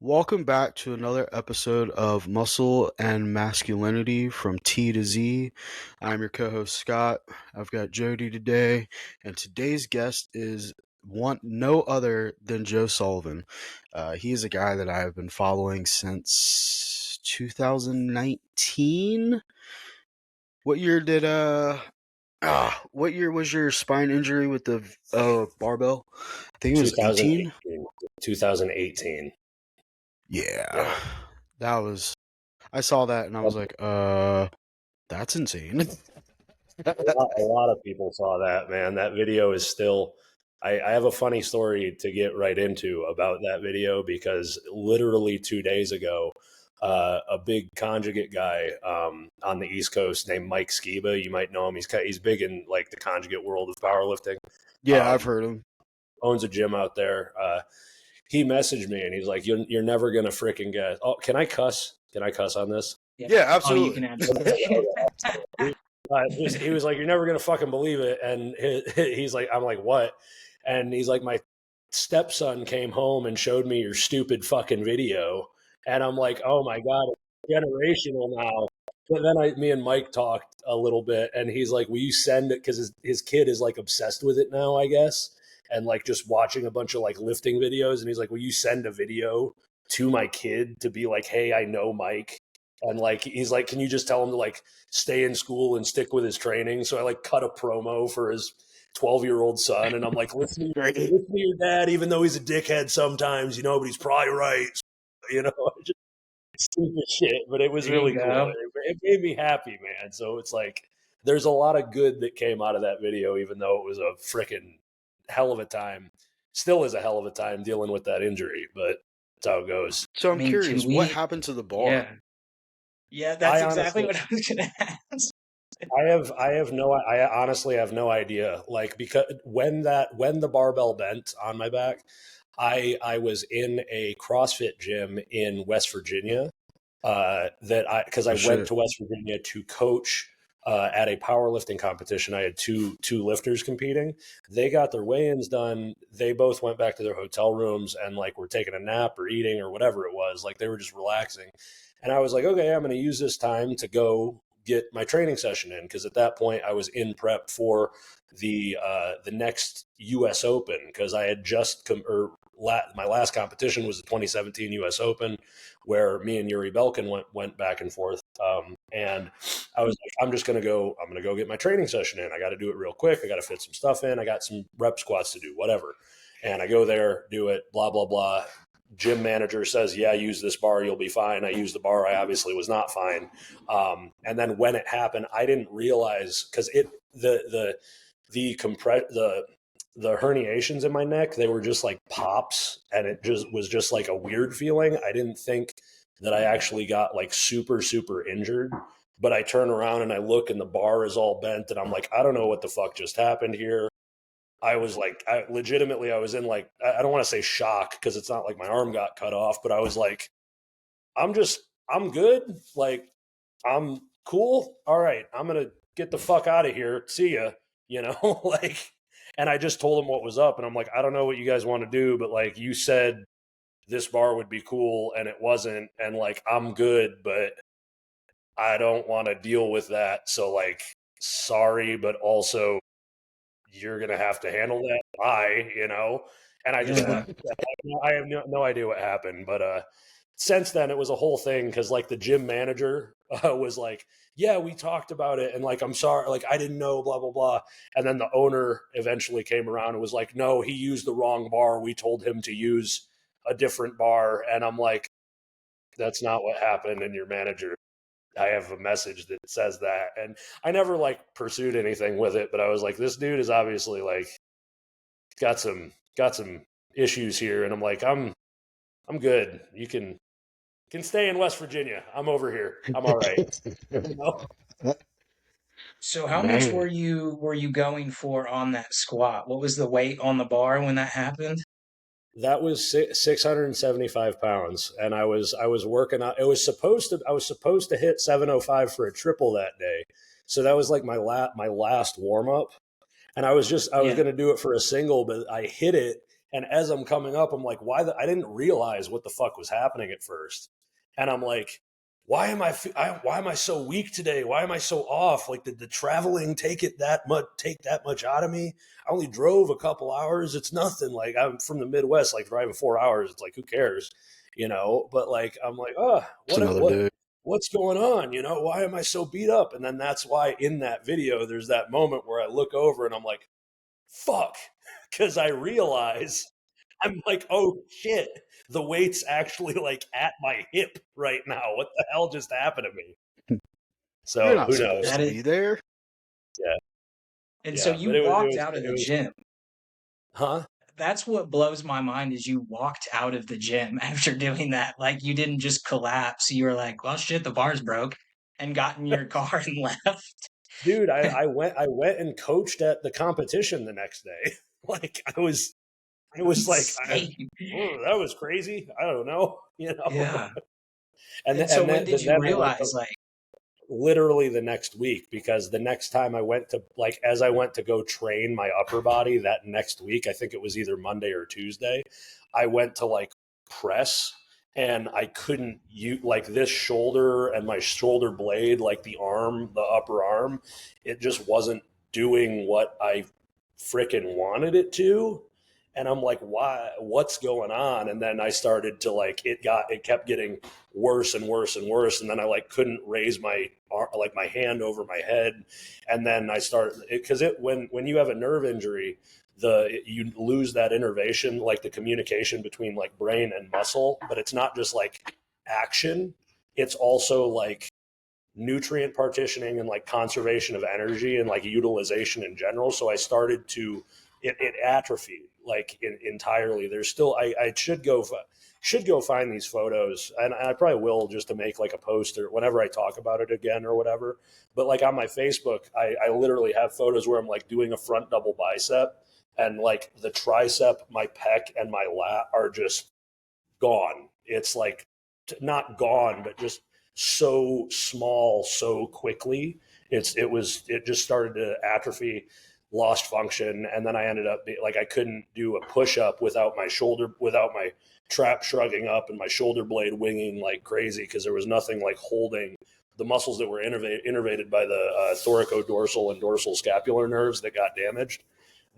Welcome back to another episode of Muscle and Masculinity from T to Z. I'm your co-host Scott. I've got Jody today, and today's guest is no other than Joe Sullivan. He's a guy that I've been following since 2019. What year did what year was your spine injury with the barbell? I think it was 18. 2018. Yeah. That was I saw that and I was like, that's insane. A lot of people saw that, man. That video is still. I have a funny story to get right into about that video because literally 2 days ago, a big conjugate guy on the East Coast named Mike Skiba, you might know him. He's big in like the conjugate world of powerlifting. Yeah, I've heard him. Owns a gym out there. He messaged me and he's like, "You're never gonna freaking guess." Oh, can I cuss? Can I cuss on this? Yeah, absolutely. Oh, you can absolutely. He was like, "You're never gonna fucking believe it," and he's like, "I'm like, what?" And he's like, "My stepson came home and showed me your stupid fucking video," and I'm like, "Oh my god, it's generational now." But then me and Mike talked a little bit, and he's like, "Will you send it?" Because his kid is like obsessed with it now, I guess, and like just watching a bunch of like lifting videos. And he's like, "Will you send a video to my kid to be like, hey, I know Mike?" And like, he's like, "Can you just tell him to like stay in school and stick with his training?" So I like cut a promo for his 12-year-old son. And I'm like, listen to your dad, even though he's a dickhead sometimes, but he's probably right. Just stupid shit, but it was really cool. It made me happy, man. So it's like, there's a lot of good that came out of that video, even though it was a freaking hell of a time. Still is a hell of a time dealing with that injury, but that's how it goes. So I'm curious, what happened to the bar? Yeah, that's exactly what I was gonna ask. I honestly have no idea. Like, because when the barbell bent on my back, I was in a CrossFit gym in West Virginia. Because I went to West Virginia to coach at a powerlifting competition. I had two lifters competing. They got their weigh-ins done. They both went back to their hotel rooms and like were taking a nap or eating or whatever it was. Like they were just relaxing. And I was like, okay, I'm going to use this time to go get my training session in, because at that point I was in prep for the next U.S. Open, because I had just my last competition was the 2017 U.S. Open, where me and Yuri Belkin went back and forth. And I was like, I'm going to go get my training session in. I got to do it real quick. I got to fit some stuff in. I got some rep squats to do, whatever. And I go there, do it, blah, blah, blah. Gym manager says, yeah, use this bar, you'll be fine. I used the bar. I obviously was not fine. And then when it happened, I didn't realize, because the herniations in my neck, they were just like pops, and it just was just like a weird feeling. I didn't think that I actually got like super, super injured, but I turn around and I look and the bar is all bent, and I'm like, I don't know what the fuck just happened here. I was like, I was in like, I don't want to say shock, because it's not like my arm got cut off, but I was like, I'm good. Like, I'm cool. All right, I'm going to get the fuck out of here. See ya, like, and I just told him what was up. And I'm like, I don't know what you guys want to do, but like, you said this bar would be cool and it wasn't. And like, I'm good, but I don't want to deal with that. So like, sorry, but also you're going to have to handle that. Bye, And I just, I have no idea what happened, but, since then it was a whole thing, because like the gym manager was like, yeah, we talked about it, and like, I'm sorry, like I didn't know, blah blah blah. And then the owner eventually came around and was like, no, he used the wrong bar, we told him to use a different bar. And I'm like, that's not what happened. And your manager, I have a message that says that. And I never like pursued anything with it, but I was like, this dude is obviously like got some issues here. And I'm like, I'm good. You can stay in West Virginia. I'm over here. I'm all right. So how much were you going for on that squat? What was the weight on the bar when that happened? That was 675 pounds, and I was working out. I was supposed to hit 705 for a triple that day, so that was like my last warm up. And I was going to do it for a single, but I hit it, And as I'm coming up, I'm like, I didn't realize what the fuck was happening at first. And I'm like, why am I so weak today? Why am I so off? Like, did the traveling take that much out of me? I only drove a couple hours. It's nothing. Like, I'm from the Midwest, like driving 4 hours. It's like, who cares? But like, I'm like, It's another day. what's going on? Why am I so beat up? And then that's why in that video, there's that moment where I look over and I'm like, fuck, because I realize I'm like, oh shit, the weight's actually like at my hip right now. What the hell just happened to me? So You're not who supposed knows? to be there. Yeah, And so yeah, you but walked out of the gym. huh? That's what blows my mind is you walked out of the gym after doing that. Like you didn't just collapse. You were like, well, shit, the bar's broke, and got in your car and left. Dude, I went and coached at the competition the next day. Like I was like, that was crazy. I don't know, Yeah. And And so when did you then I went realize, like, literally the next week, because the next time I went to, like, as I went to go train my upper body that next week, I think it was either Monday or Tuesday, I went to like press and I couldn't use like this shoulder and my shoulder blade, like the upper arm, it just wasn't doing what I freaking wanted it to. And I'm like, why, what's going on? And then I started to like, it kept getting worse and worse and worse. And then I like couldn't raise my hand over my head. And then I started, because when you have a nerve injury, you lose that innervation, like the communication between like brain and muscle, but it's not just like action. It's also like nutrient partitioning and like conservation of energy and like utilization in general. So I started to, it atrophied like entirely. There's still, I should go find these photos, and I probably will, just to make like a post or whenever I talk about it again or whatever. But like on my Facebook, I literally have photos where I'm like doing a front double bicep, and like the tricep, my pec, and my lat are just gone. It's like not gone, but just so small so quickly. It just started to atrophy, lost function, and then I ended up like I couldn't do a push up without my trap shrugging up and my shoulder blade winging like crazy, because there was nothing like holding the muscles that were innervated by the thoracodorsal and dorsal scapular nerves that got damaged.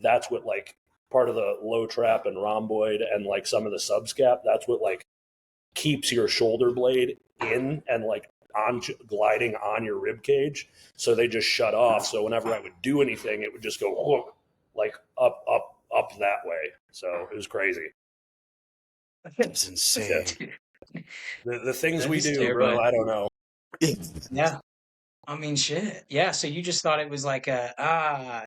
That's what like part of the low trap and rhomboid and like some of the subscap. That's what like keeps your shoulder blade in and like on gliding on your rib cage. So they just shut off. So whenever I would do anything, it would just go like up that way. So it was crazy. It's insane. The things that we is do, terrifying. bro. I don't know. Yeah. I mean, shit. Yeah. So you just thought it was like at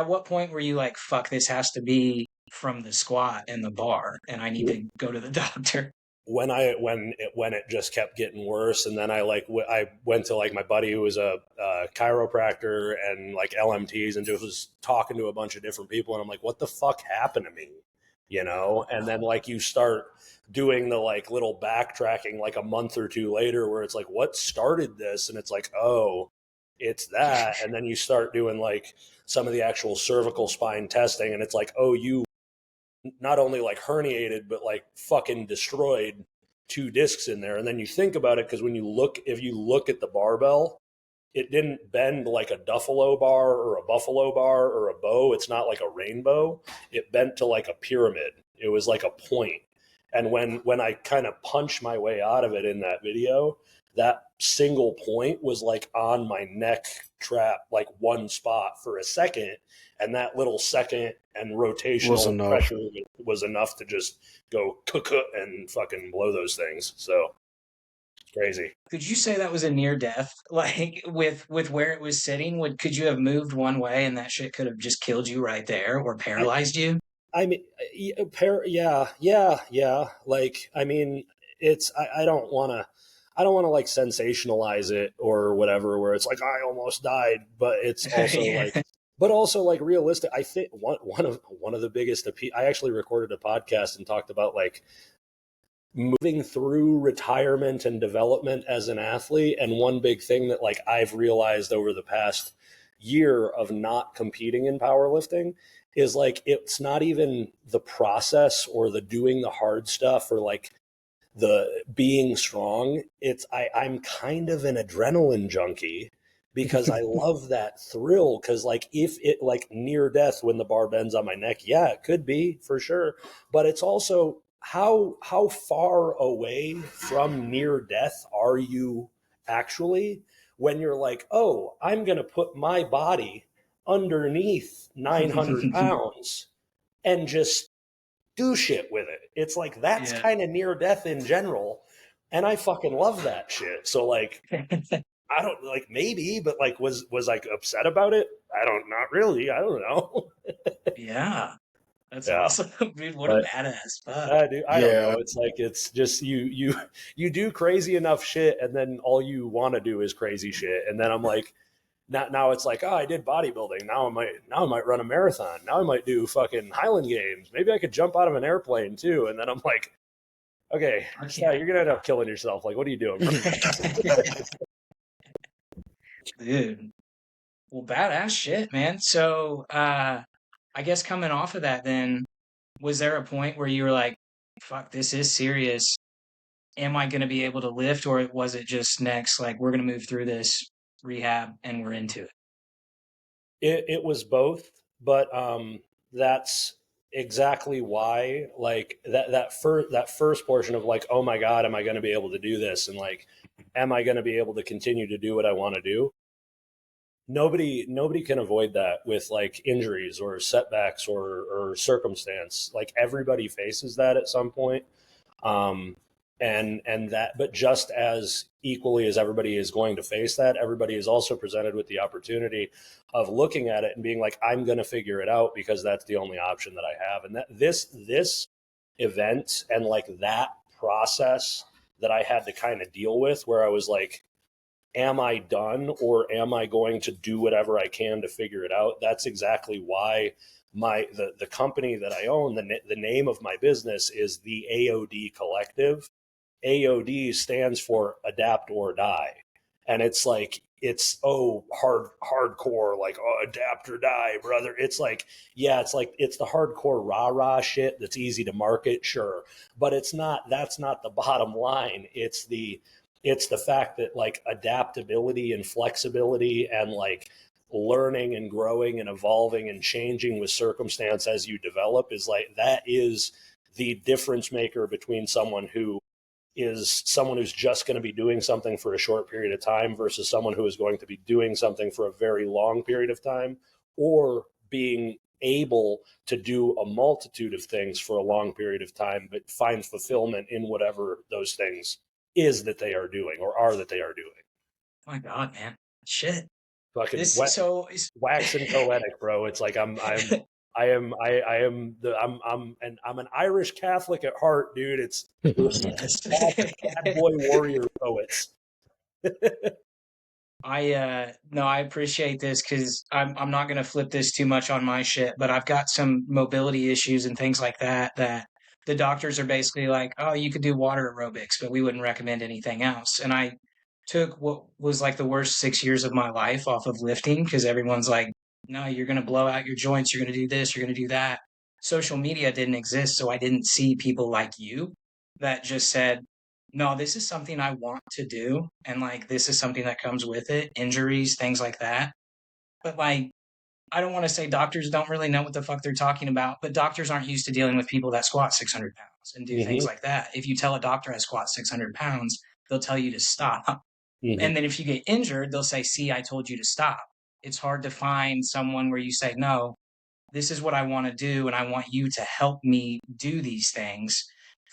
what point were you like, fuck, this has to be from the squat and the bar, and I need to go to the doctor? When it just kept getting worse, and then I went to like my buddy who was a chiropractor and like LMTs, and just was talking to a bunch of different people, and I'm like, what the fuck happened to me? And then like you start doing the like little backtracking like a month or two later, where it's like, what started this? And it's like, oh, it's that. And then you start doing like some of the actual cervical spine testing, and it's like, oh, you not only like herniated, but like fucking destroyed 2 discs in there. And then you think about it, because if you look at the barbell, it didn't bend like a Duffalo bar or a Buffalo bar or a bow. It's not like a rainbow. It bent to like a pyramid. It was like a point. And when I kind of punched my way out of it in that video, that single point was like on my neck trap, like one spot for a second. And that little second and rotational pressure was enough to just go cook and fucking blow those things. So it's crazy. Could you say that was a near death? Like with where it was sitting, could you have moved one way and that shit could have just killed you right there or paralyzed you? I mean, yeah. Like, I mean, I don't want to like sensationalize it or whatever, where it's like, I almost died, but it's also Yeah. like realistic. I think one of the biggest, I actually recorded a podcast and talked about like moving through retirement and development as an athlete. And one big thing that like I've realized over the past year of not competing in powerlifting is like, it's not even the process or the doing the hard stuff or like the being strong. I'm kind of an adrenaline junkie because I love that thrill. Cause like if it like near death when the bar bends on my neck, yeah, it could be for sure. But it's also how far away from near death are you actually when you're like, oh, I'm gonna put my body underneath 900 pounds and just do shit with it. It's like that's Yeah. kind of near death in general. And I fucking love that shit. So like I don't like maybe, but like was I upset about it? Not really. I don't know. Yeah. That's Yeah. awesome. Dude, what a But badass. Fuck. dude, I don't Yeah. know. It's like it's just you do crazy enough shit and then all you want to do is crazy shit. And then I'm like now it's like, oh, I did bodybuilding. Now I might run a marathon. Now I might do fucking Highland Games. Maybe I could jump out of an airplane too. And then I'm like, okay, Okay. you're gonna end up killing yourself. Like, what are you doing, bro? Dude. Well, badass shit, man. So, I guess coming off of that, then, was there a point where you were like, fuck, this is serious. Am I going to be able to lift? Or was it just next, like, we're going to move through this rehab and we're into it? It was both, but that's exactly why. Like that first portion of like, oh my god, am I going to be able to do this? And like, am I going to be able to continue to do what I want to do? Nobody can avoid that with like injuries or setbacks or circumstance. Like everybody faces that at some point. Um, and that, but just as equally as everybody is going to face that, everybody is also presented with the opportunity of looking at it and being like, I'm going to figure it out because that's the only option that I have. And that this event and like that process that I had to kind of deal with, where I was like, am I done or am I going to do whatever I can to figure it out? That's exactly why the company that I own, the name of my business is the AOD Collective. AOD stands for adapt or die. And it's like, it's hardcore, like, oh, adapt or die, brother. It's like, yeah, it's the hardcore rah-rah shit that's easy to market, sure. But that's not the bottom line. It's the fact that like adaptability and flexibility and like learning and growing and evolving and changing with circumstance as you develop is like, that is the difference maker between someone who's just going to be doing something for a short period of time versus someone who is going to be doing something for a very long period of time, or being able to do a multitude of things for a long period of time, but find fulfillment in whatever those things is that they are doing or are that they are doing. My God, man. Shit. Fucking This, so, wax and poetic, bro. It's like I'm an Irish Catholic at heart, dude. It's yes. bad boy warrior poets. No, I appreciate this because I'm not gonna flip this too much on my shit, but I've got some mobility issues and things like that that the doctors are basically like, oh, you could do water aerobics, but we wouldn't recommend anything else. And I took what was like the worst 6 years of my life off of lifting because everyone's like, no, you're gonna blow out your joints, you're gonna do this, you're gonna do that. Social media didn't exist, so I didn't see people like you that just said, no, this is something I want to do. And like, this is something that comes with it, injuries, things like that. But like, I don't want to say doctors don't really know what the fuck they're talking about, but doctors aren't used to dealing with people that squat 600 pounds and do things Mm-hmm. like that. If you tell a doctor I squat 600 pounds, they'll tell you to stop. Mm-hmm. And then if you get injured, they'll say, see, I told you to stop. It's hard to find someone where you say, no, this is what I want to do, and I want you to help me do these things.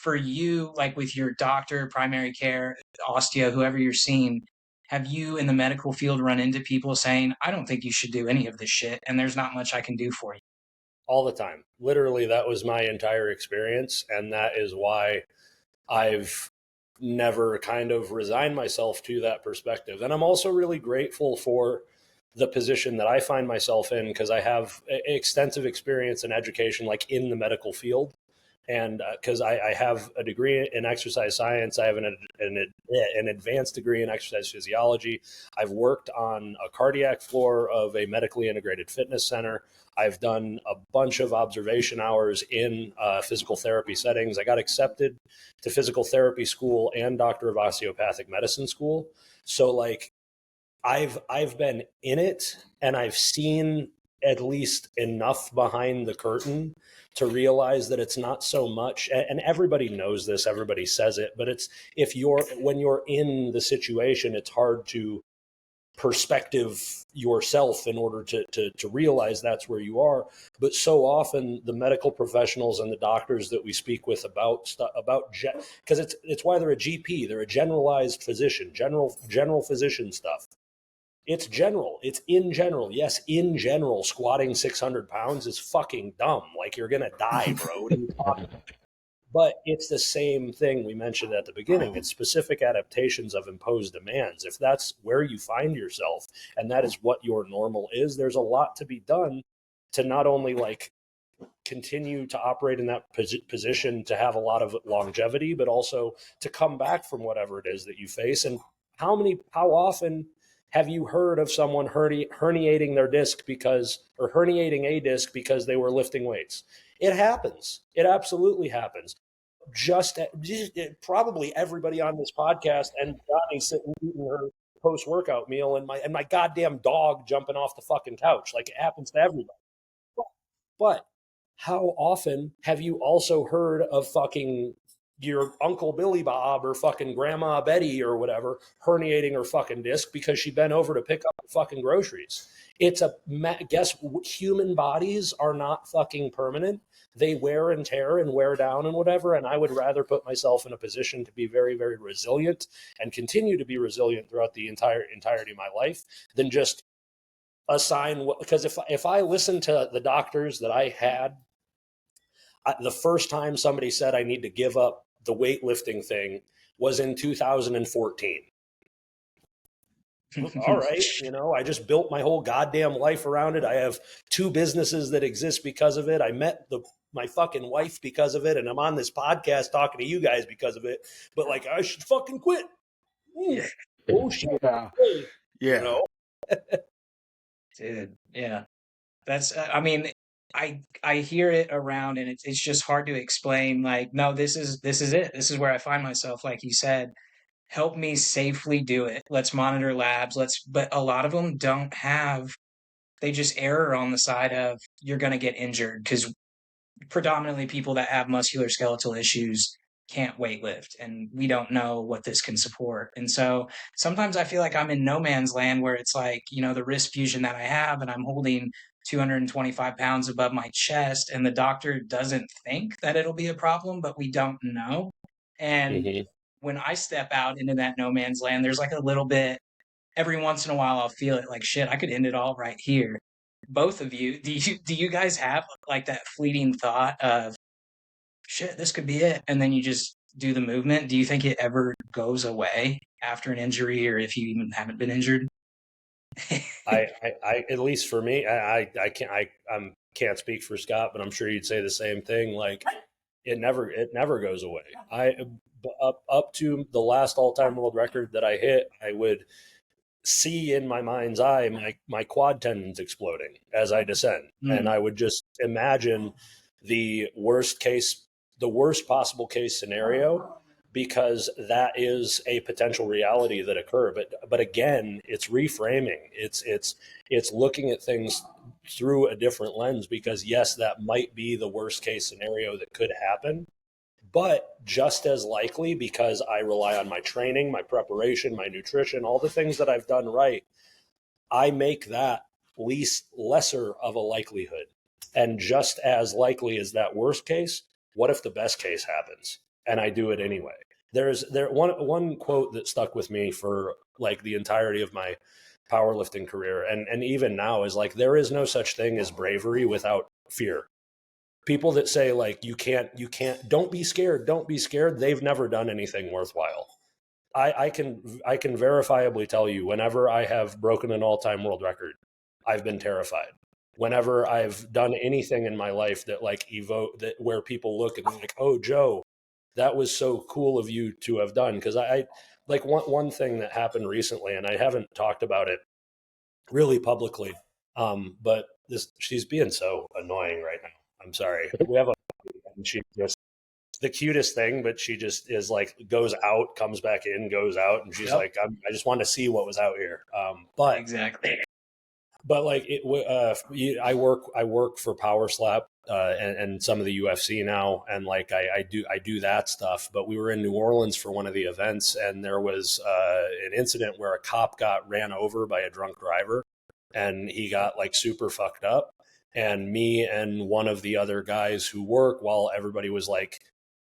For you, like with your doctor, primary care, osteo, whoever you're seeing, have you in the medical field run into people saying, I don't think you should do any of this shit, and there's not much I can do for you? All the time. Literally, that was my entire experience. And that is why I've never kind of resigned myself to that perspective. And I'm also really grateful for the position that I find myself in because I have extensive experience and education, like in the medical field. And because I have a degree in exercise science, I have an advanced degree in exercise physiology. I've worked on a cardiac floor of a medically integrated fitness center. I've done a bunch of observation hours in physical therapy settings. I got accepted to physical therapy school and doctor of osteopathic medicine school. So like I've been in it, and I've seen at least enough behind the curtain to realize that it's not so much, and everybody knows this, everybody says it, but it's when you're in the situation, it's hard to perspective yourself in order to realize that's where you are. But so often the medical professionals and the doctors that we speak with about stuff because it's why they're a GP, they're a generalized physician, general physician stuff. It's general. It's in general. Yes, in general, squatting 600 pounds is fucking dumb. Like, you're going to die, bro. What are you talking about? But it's the same thing we mentioned at the beginning. It's specific adaptations of imposed demands. If that's where you find yourself and that is what your normal is, there's a lot to be done to not only like continue to operate in that position to have a lot of longevity, but also to come back from whatever it is that you face. And how often have you heard of someone herniating their disc or herniating a disc because they were lifting weights? It happens. It absolutely happens. Just probably everybody on this podcast, and Johnny sitting eating her post-workout meal, and my goddamn dog jumping off the fucking couch. Like, it happens to everybody. But how often have you also heard of fucking your Uncle Billy Bob or fucking Grandma Betty or whatever herniating her fucking disc because she bent over to pick up fucking groceries? Human bodies are not fucking permanent. They wear and tear and wear down and whatever. And I would rather put myself in a position to be very, very resilient and continue to be resilient throughout the entirety of my life than just assign, because if I listen to the doctors that I had, the first time somebody said I need to give up the weightlifting thing was in 2014. All right, I just built my whole goddamn life around it. I have 2 businesses that exist because of it. I met my fucking wife because of it, and I'm on this podcast talking to you guys because of it. But like, I should fucking quit. Oh shit. Yeah. Dude, yeah. That's I mean, I hear it around, and it's just hard to explain. Like, no, this is it. This is where I find myself, like you said. Help me safely do it. Let's monitor labs. But a lot of them don't have, they just err on the side of you're going to get injured, because predominantly people that have musculoskeletal issues can't weight lift, and we don't know what this can support. And so sometimes I feel like I'm in no man's land, where it's like, the wrist fusion that I have, and I'm holding 225 pounds above my chest, and the doctor doesn't think that it'll be a problem, but we don't know. And when I step out into that no man's land, there's like a little bit, every once in a while I'll feel it, like, shit, I could end it all right here. Both of you, do you guys have like that fleeting thought of, shit, this could be it, and then you just do the movement? Do you think it ever goes away after an injury, or if you even haven't been injured? I at least for me, I can't speak for Scott, but I'm sure you'd say the same thing. Like, it never goes away. Up to the last all-time world record that I hit, I would see in my mind's eye my quad tendons exploding as I descend, and I would just imagine the worst possible case scenario, because that is a potential reality that occur. But again, it's reframing. It's looking at things through a different lens, because yes, that might be the worst case scenario that could happen. But just as likely, because I rely on my training, my preparation, my nutrition, all the things that I've done right, I make that lesser of a likelihood. And just as likely as that worst case, what if the best case happens and I do it anyway? There's one quote that stuck with me for like the entirety of my powerlifting career, and even now, is like, there is no such thing as bravery without fear. People that say like, you can't, don't be scared, they've never done anything worthwhile. I can verifiably tell you, whenever I have broken an all-time world record, I've been terrified. whenever I've done anything in my life that like evoke that where people look and they're like, oh, Joe, that was so cool of you to have done. Cause I like one thing that happened recently, and I haven't talked about it really publicly. But she's being so annoying right now. I'm sorry. We have a, and she just the cutest thing, but she just is like goes out, comes back in, goes out, and she's like, I just wanted to see what was out here. Exactly. But like I work for Power Slap and some of the UFC now, and like I do that stuff. But we were in New Orleans for one of the events, and there was an incident where a cop got ran over by a drunk driver, and he got like super fucked up. And me and one of the other guys who work, while everybody was like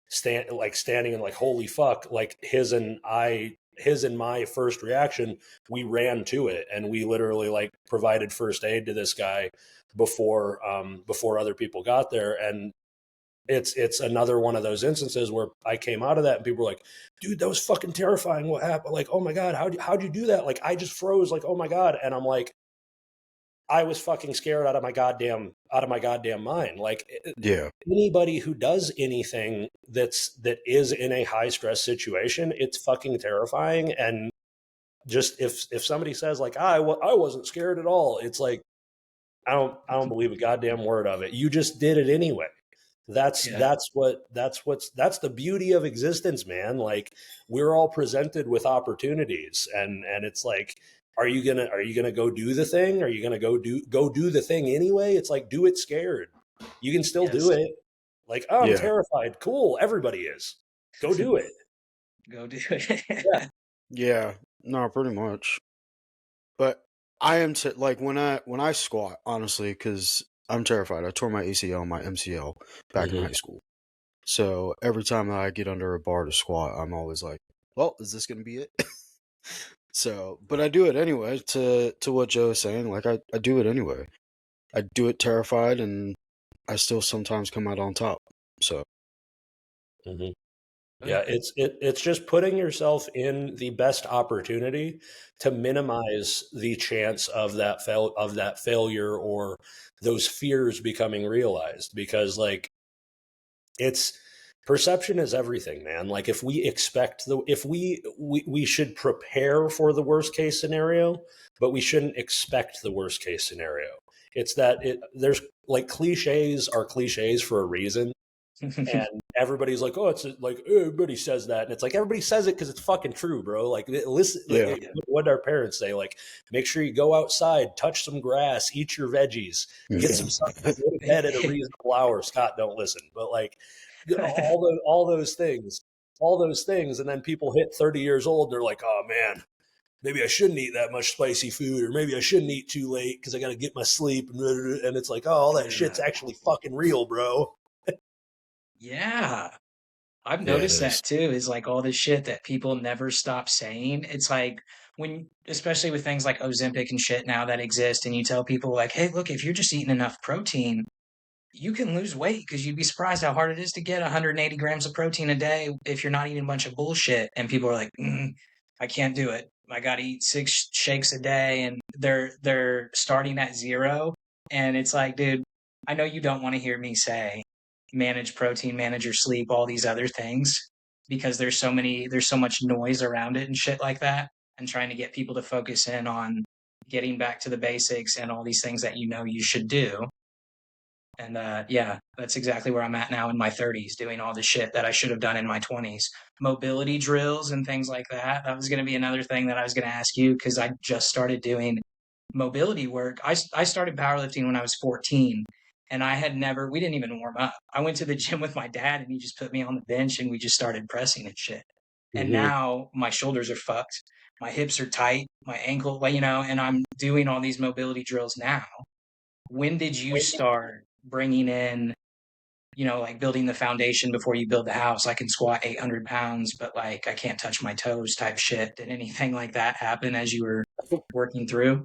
standing and like holy fuck, like his and my first reaction, we ran to it, and we literally like provided first aid to this guy before other people got there. And it's another one of those instances where I came out of that and people were like, dude, that was fucking terrifying. What happened? Like, oh my God, how'd you do that? Like, I just froze, like, oh my God. And I'm like, I was fucking scared out of my goddamn mind. Like, Yeah. anybody who does anything that is in a high stress situation, it's fucking terrifying. And just if somebody says like, I wasn't scared at all, it's like, I don't believe a goddamn word of it. You just did it anyway. That's the beauty of existence, man. Like, we're all presented with opportunities, and it's like, are you gonna go do the thing? Are you gonna go do the thing anyway? It's like, do it scared. You can still do it. Like, oh, I'm terrified. Cool. Everybody is. Go do it. Go do it. Yeah. Yeah. No, pretty much. But I am like when I squat, honestly, because I'm terrified. I tore my ACL and my MCL back in high school. So every time that I get under a bar to squat, I'm always like, well, is this gonna be it? So, but I do it anyway. To what Joe is saying, like I do it anyway. I do it terrified, and I still sometimes come out on top. So, yeah, it's just putting yourself in the best opportunity to minimize the chance of that failure or those fears becoming realized, because like, it's perception is everything, man. Like, if we expect if we should prepare for the worst case scenario, but we shouldn't expect the worst case scenario. It's that there's like, cliches are cliches for a reason. And everybody's like, oh, it's like, everybody says that. And it's like, everybody says it because it's fucking true, bro. Like, listen, what did our parents say? Like, make sure you go outside, touch some grass, eat your veggies, get some sun, go to bed at a reasonable hour. Scott, don't listen. But like, all those things. And then people hit 30 years old. They're like, oh man, maybe I shouldn't eat that much spicy food, or maybe I shouldn't eat too late because I got to get my sleep. And it's like, oh, all that shit's actually fucking real, bro. Yeah. I've noticed that too, is like all this shit that people never stop saying. It's like especially with things like Ozempic and shit now that exist, and you tell people like, hey, look, if you're just eating enough protein, you can lose weight, because you'd be surprised how hard it is to get 180 grams of protein a day if you're not eating a bunch of bullshit. And people are like, I can't do it. I got to eat 6 shakes a day, and they're starting at 0. And it's like, dude, I know you don't want to hear me say manage protein, manage your sleep, all these other things, because there's so much noise around it and shit like that, and trying to get people to focus in on getting back to the basics and all these things that you should do. And yeah, that's exactly where I'm at now in my 30s, doing all the shit that I should have done in my 20s. Mobility drills and things like that. That was going to be another thing that I was going to ask you, because I just started doing mobility work. I started powerlifting when I was 14, and we didn't even warm up. I went to the gym with my dad, and he just put me on the bench, and we just started pressing and shit. And now my shoulders are fucked. My hips are tight, my ankle, and I'm doing all these mobility drills now. When did you start bringing in, like building the foundation before you build the house? I can squat 800 pounds, but like I can't touch my toes type shit. Did anything like that happen as you were working through?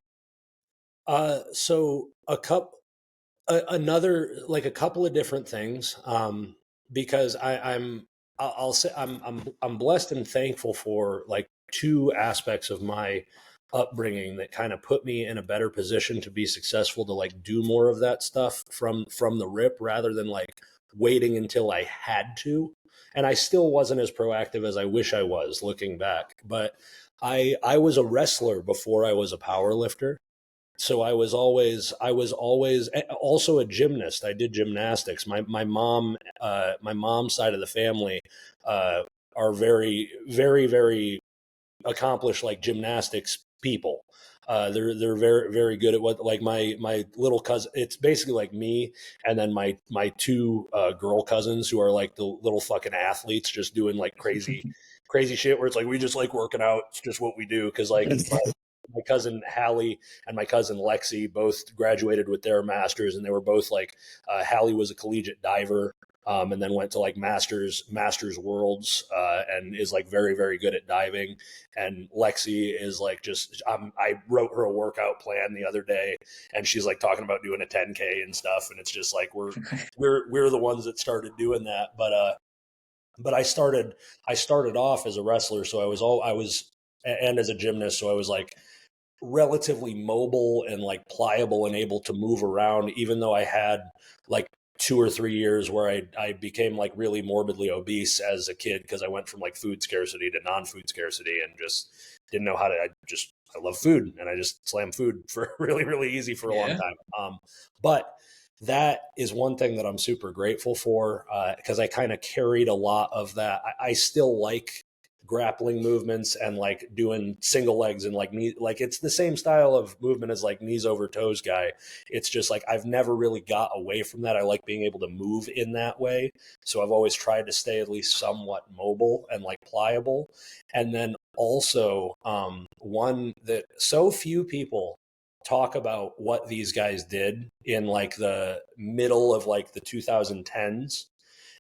So a couple of different things. Because I'll say I'm blessed and thankful for like 2 aspects of my upbringing that kind of put me in a better position to be successful, to like do more of that stuff from the rip, rather than like waiting until I had to. And I still wasn't as proactive as I wish I was looking back, but I was a wrestler before I was a power lifter. So I was always also a gymnast. I did gymnastics. My mom's side of the family uh, are very, very, very accomplished like gymnastics people. They're very, very good at what, like my little cousin. It's basically like me and then my two girl cousins who are like the little fucking athletes, just doing like crazy shit. Where it's like we just like working out. It's just what we do, because like my cousin Hallie and my cousin Lexi both graduated with their masters, and they were both like Hallie was a collegiate diver, and then went to like masters worlds, and is like very, very good at diving. And Lexi is like just I wrote her a workout plan the other day, and she's like talking about doing a 10K and stuff, and it's just like we're the ones that started doing that. But I started off as a wrestler, so I was and as a gymnast, so I was like relatively mobile and like pliable and able to move around, even though I had like 2 or 3 years where I became like really morbidly obese as a kid, because I went from like food scarcity to non-food scarcity and just didn't know how to. I love food, and I just slammed food for really, really easy for a long Yeah. time. But that is one thing that I'm super grateful for, because I kind of carried a lot of that. I still like grappling movements and like doing single legs and like knee, like it's the same style of movement as like knees over toes guy. It's just like I've never really got away from that. I like being able to move in that way, so I've always tried to stay at least somewhat mobile and like pliable. And then also one that so few people talk about what these guys did in like the middle of like the 2010s.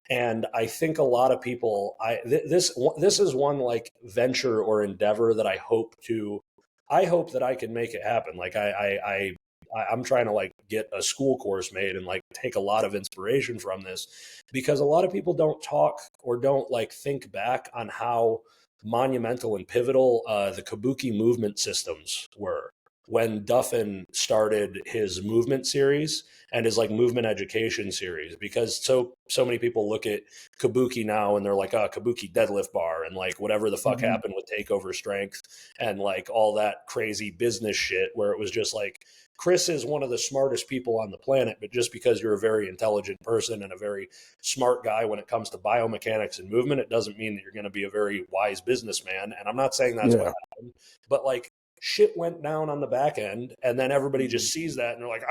And I think a lot of people, this is one like venture or endeavor that I hope that I can make it happen. Like I'm trying to like get a school course made and like take a lot of inspiration from this, because a lot of people don't talk or don't like think back on how monumental and pivotal the kabuki movement systems were when Duffin started his movement series and his like movement education series. Because so many people look at kabuki now and they're like, oh, kabuki deadlift bar and like whatever the fuck happened with takeover strength and like all that crazy business shit, where it was just like, Chris is one of the smartest people on the planet, but just because you're a very intelligent person and a very smart guy when it comes to biomechanics and movement, it doesn't mean that you're going to be a very wise businessman. And I'm not saying that's what happened, but like shit went down on the back end, and then everybody just sees that and they're like,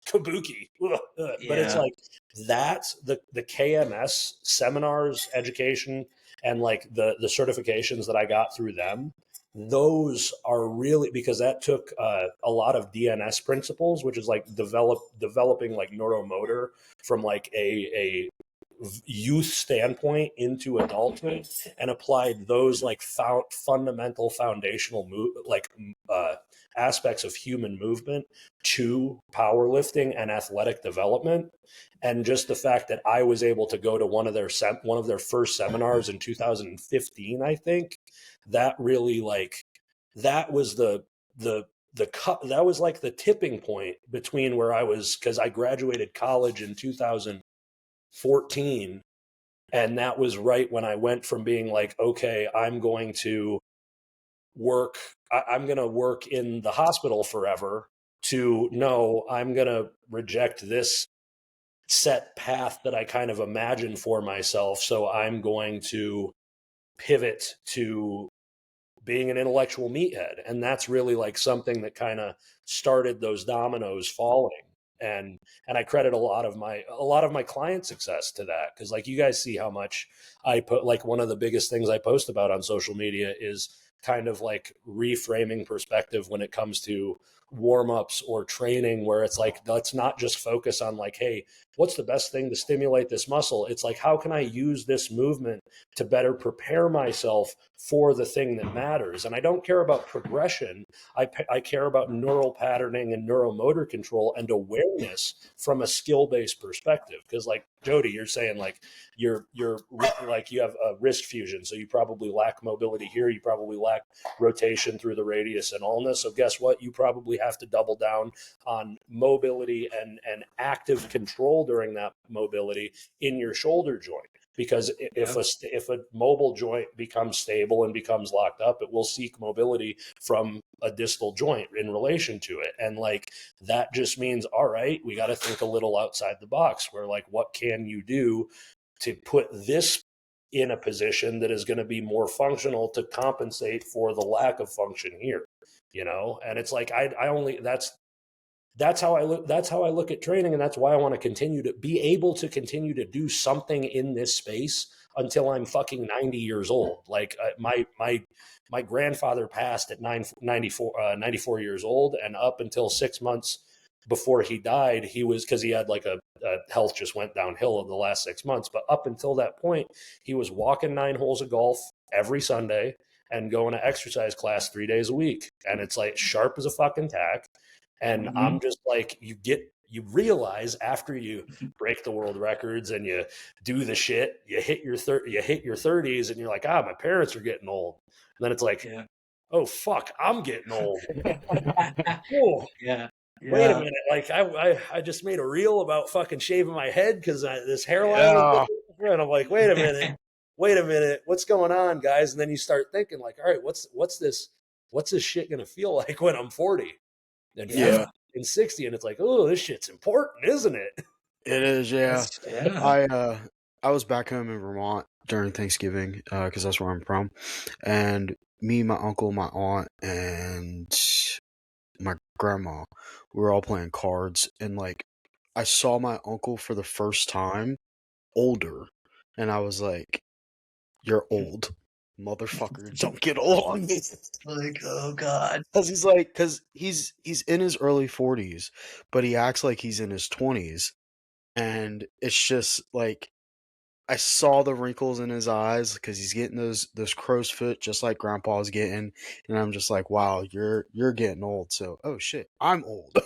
kabuki. But it's Yeah. like that's the KMS seminars, education, and like the certifications that I got through them. Those are really, because that took a lot of DNS principles, which is like developing like neuromotor from like a youth standpoint into adulthood, and applied those like fundamental foundational aspects of human movement to powerlifting and athletic development. And just the fact that I was able to go to one of their first seminars in 2015, I think, that really like that was that was like the tipping point between where I was, because I graduated college in 2014, and that was right when I went from being like, okay, I'm going to work in the hospital forever, to no, I'm going to reject this set path that I kind of imagined for myself. So I'm going to pivot to being an intellectual meathead. And that's really like something that kind of started those dominoes falling. And I credit a lot of my client success to that, because like you guys see how much I put, like one of the biggest things I post about on social media is kind of like reframing perspective when it comes to warm-ups or training where it's like, let's not just focus on like, hey, what's the best thing to stimulate this muscle? It's like, how can I use this movement to better prepare myself for the thing that matters? And I don't care about progression. I care about neural patterning and neuromotor control and awareness from a skill-based perspective. Because like Jody, you're saying like you're like you have a wrist fusion, so you probably lack mobility here. You probably lack rotation through the radius and ulna. So guess what? You probably have to double down on mobility and active control during that mobility in your shoulder joint. Because if a mobile joint becomes stable and becomes locked up, it will seek mobility from a distal joint in relation to it. And like that just means, all right, we got to think a little outside the box where like, what can you do to put this in a position that is going to be more functional to compensate for the lack of function here, you know? And it's like, that's how I look at training. And that's why I want to continue to be able to continue to do something in this space until I'm fucking 90 years old. Like my grandfather passed at 94 years old. And up until 6 months before he died, he was, cause he had like a health just went downhill in the last 6 months. But up until that point, he was walking 9 holes of golf every Sunday and going to exercise class 3 days a week. And it's like sharp as a fucking tack. And I'm just like, you realize after you break the world records and you do the shit, you hit your 30s and you're like, my parents are getting old. And then it's like, oh fuck, I'm getting old. Oh, Yeah. Wait a minute. Like I just made a reel about fucking shaving my head because this hairline. And I'm like, wait a minute. What's going on, guys? And then you start thinking like, all right, what's this shit going to feel like when I'm 40 and 50 and 60? And it's like, oh, this shit's important, isn't it? It is. Yeah. I was back home in Vermont during Thanksgiving because that's where I'm from, and me, my uncle, my aunt, and my grandma, we were all playing cards, and like I saw my uncle for the first time older, and I was like, you're old, motherfucker, don't get old on me. Like, oh god. Because he's in his early 40s, but he acts like he's in his 20s, and it's just like I saw the wrinkles in his eyes because he's getting those crow's foot just like Grandpa's getting, and I'm just like, wow, you're getting old. So, oh shit, I'm old.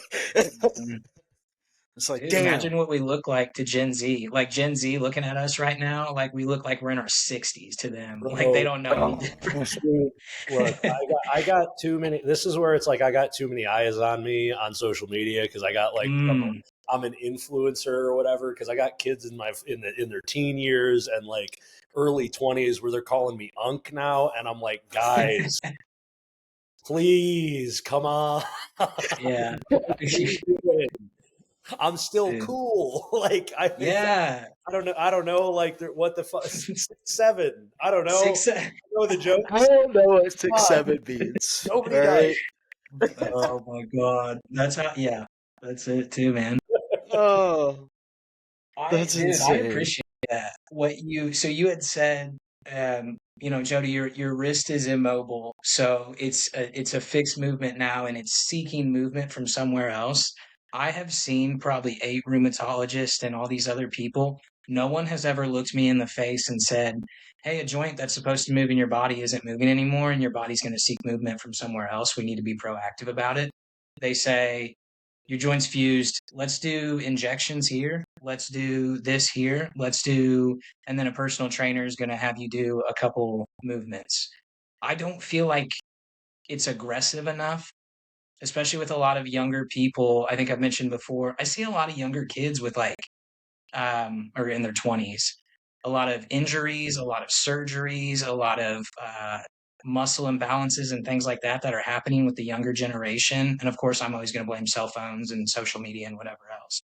It's like, Dude, damn. imagine what we look like to Gen Z. Like Gen Z looking at us right now, like we look like we're in our 60s to them. Bro, Like they don't know any different. Look, I got too many. This is where it's like I got too many eyes on me on social media because I got like I'm an influencer or whatever because I got kids in their teen years and like early 20s where they're calling me Unk now, and I'm like, guys, please come on. Yeah. I'm still cool. Like I don't know. Like what the fuck? 6'7". I don't know. 6'7". I know the joke. I don't know what 6'7" means. Nobody does. Oh my god, that's how. Yeah, that's it too, man. Oh, that's insane. I appreciate that. So you had said, Jody, your wrist is immobile, so it's a fixed movement now, and it's seeking movement from somewhere else. I have seen probably 8 rheumatologists and all these other people. No one has ever looked me in the face and said, hey, a joint that's supposed to move in your body isn't moving anymore, and your body's going to seek movement from somewhere else. We need to be proactive about it. They say, your joint's fused. Let's do injections here. Let's do this here. And then a personal trainer is going to have you do a couple movements. I don't feel like it's aggressive enough, especially with a lot of younger people. I think I've mentioned before, I see a lot of younger kids with or in their 20s, a lot of injuries, a lot of surgeries, a lot of muscle imbalances and things like that are happening with the younger generation. And of course, I'm always going to blame cell phones and social media and whatever else.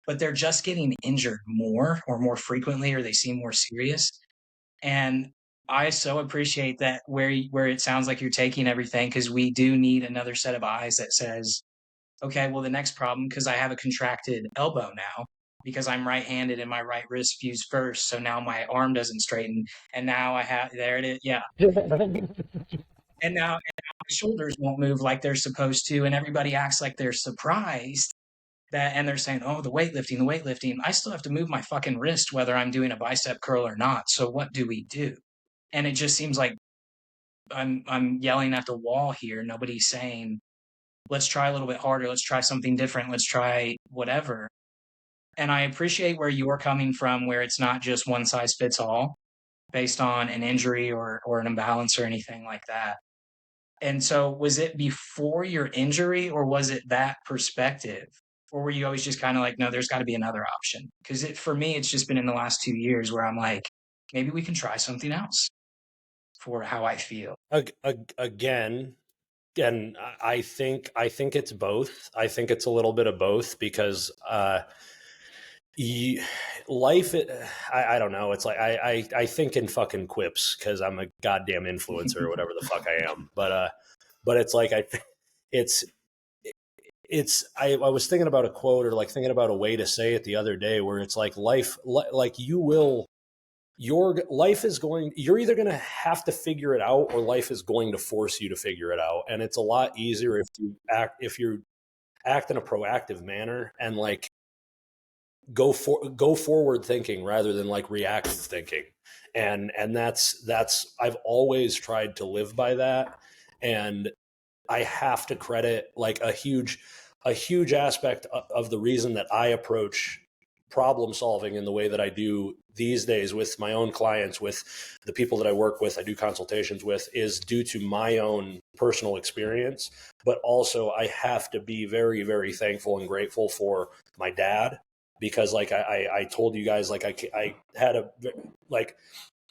But they're just getting injured more frequently, or they seem more serious. And I so appreciate that where it sounds like you're taking everything, because we do need another set of eyes that says, okay, well, the next problem, because I have a contracted elbow now, because I'm right-handed and my right wrist fused first, so now my arm doesn't straighten, and now there it is, yeah. And now my shoulders won't move like they're supposed to, and everybody acts like they're surprised that, and they're saying, oh, the weightlifting. I still have to move my fucking wrist whether I'm doing a bicep curl or not. So what do we do? And it just seems like I'm yelling at the wall here. Nobody's saying, let's try a little bit harder. Let's try something different. Let's try whatever. And I appreciate where you're coming from, where it's not just one size fits all based on an injury or an imbalance or anything like that. And so was it before your injury, or was it that perspective? Or were you always just kind of like, no, there's got to be another option? Because for me, it's just been in the last 2 years where I'm like, maybe we can try something else for how I feel. Again, and I think it's both. I think it's a little bit of both, because life, I don't know. It's like I think in fucking quips because I'm a goddamn influencer or whatever the fuck I am. But it's like I was thinking about a quote, or like thinking about a way to say it the other day, where it's like your life is you're either going to have to figure it out, or life is going to force you to figure it out. And it's a lot easier if you act in a proactive manner and like go forward thinking rather than like reactive thinking. And that's I've always tried to live by that. And I have to credit like a huge aspect of the reason that I approach problem solving in the way that I do these days with my own clients, with the people that I work with, I do consultations with, is due to my own personal experience. But also I have to be very, very thankful and grateful for my dad, because like I told you guys, like I had a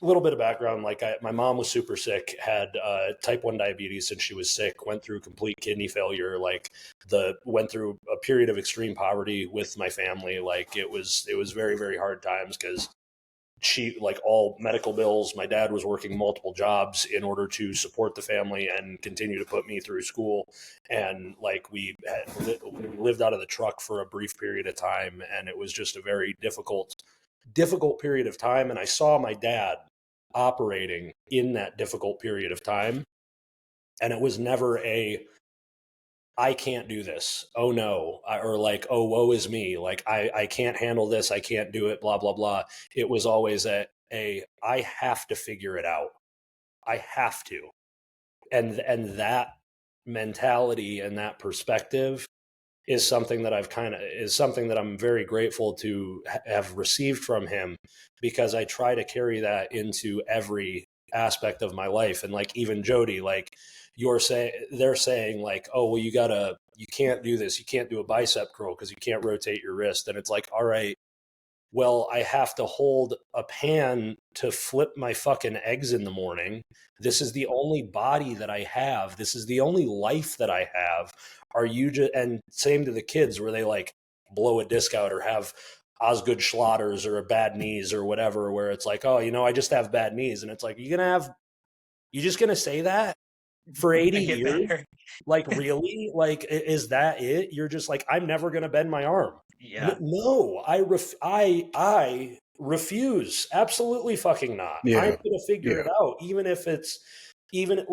little bit of background. Like my mom was super sick, had type 1 diabetes since she was sick, went through complete kidney failure, went through a period of extreme poverty with my family. Like it was very, very hard times, because she, like all medical bills, my dad was working multiple jobs in order to support the family and continue to put me through school. And like we lived out of the truck for a brief period of time. And it was just a very difficult period of time. And I saw my dad operating in that difficult period of time. And it was never I can't do this. Oh no. Or like, oh, woe is me. Like I can't handle this. I can't do it, blah, blah, blah. It was always I have to figure it out. I have to. And that mentality and that perspective is something that I'm very grateful to have received from him, because I try to carry that into every aspect of my life. And like, even Jody, like they're saying like, oh, well, you can't do this. You can't do a bicep curl because you can't rotate your wrist. And it's like, all right, well, I have to hold a pan to flip my fucking eggs in the morning. This is the only body that I have. This is the only life that I have. Are you just, and same to the kids where they like blow a disc out or have Osgood Schlotters or a bad knees or whatever, where it's like, oh, I just have bad knees. And it's like, you just going to say that for 80 years? Better. Like, really? Like, is that it? You're just like, I'm never going to bend my arm. Yeah. No, I refuse. Absolutely fucking not. Yeah. I'm going to figure it out, even if it's even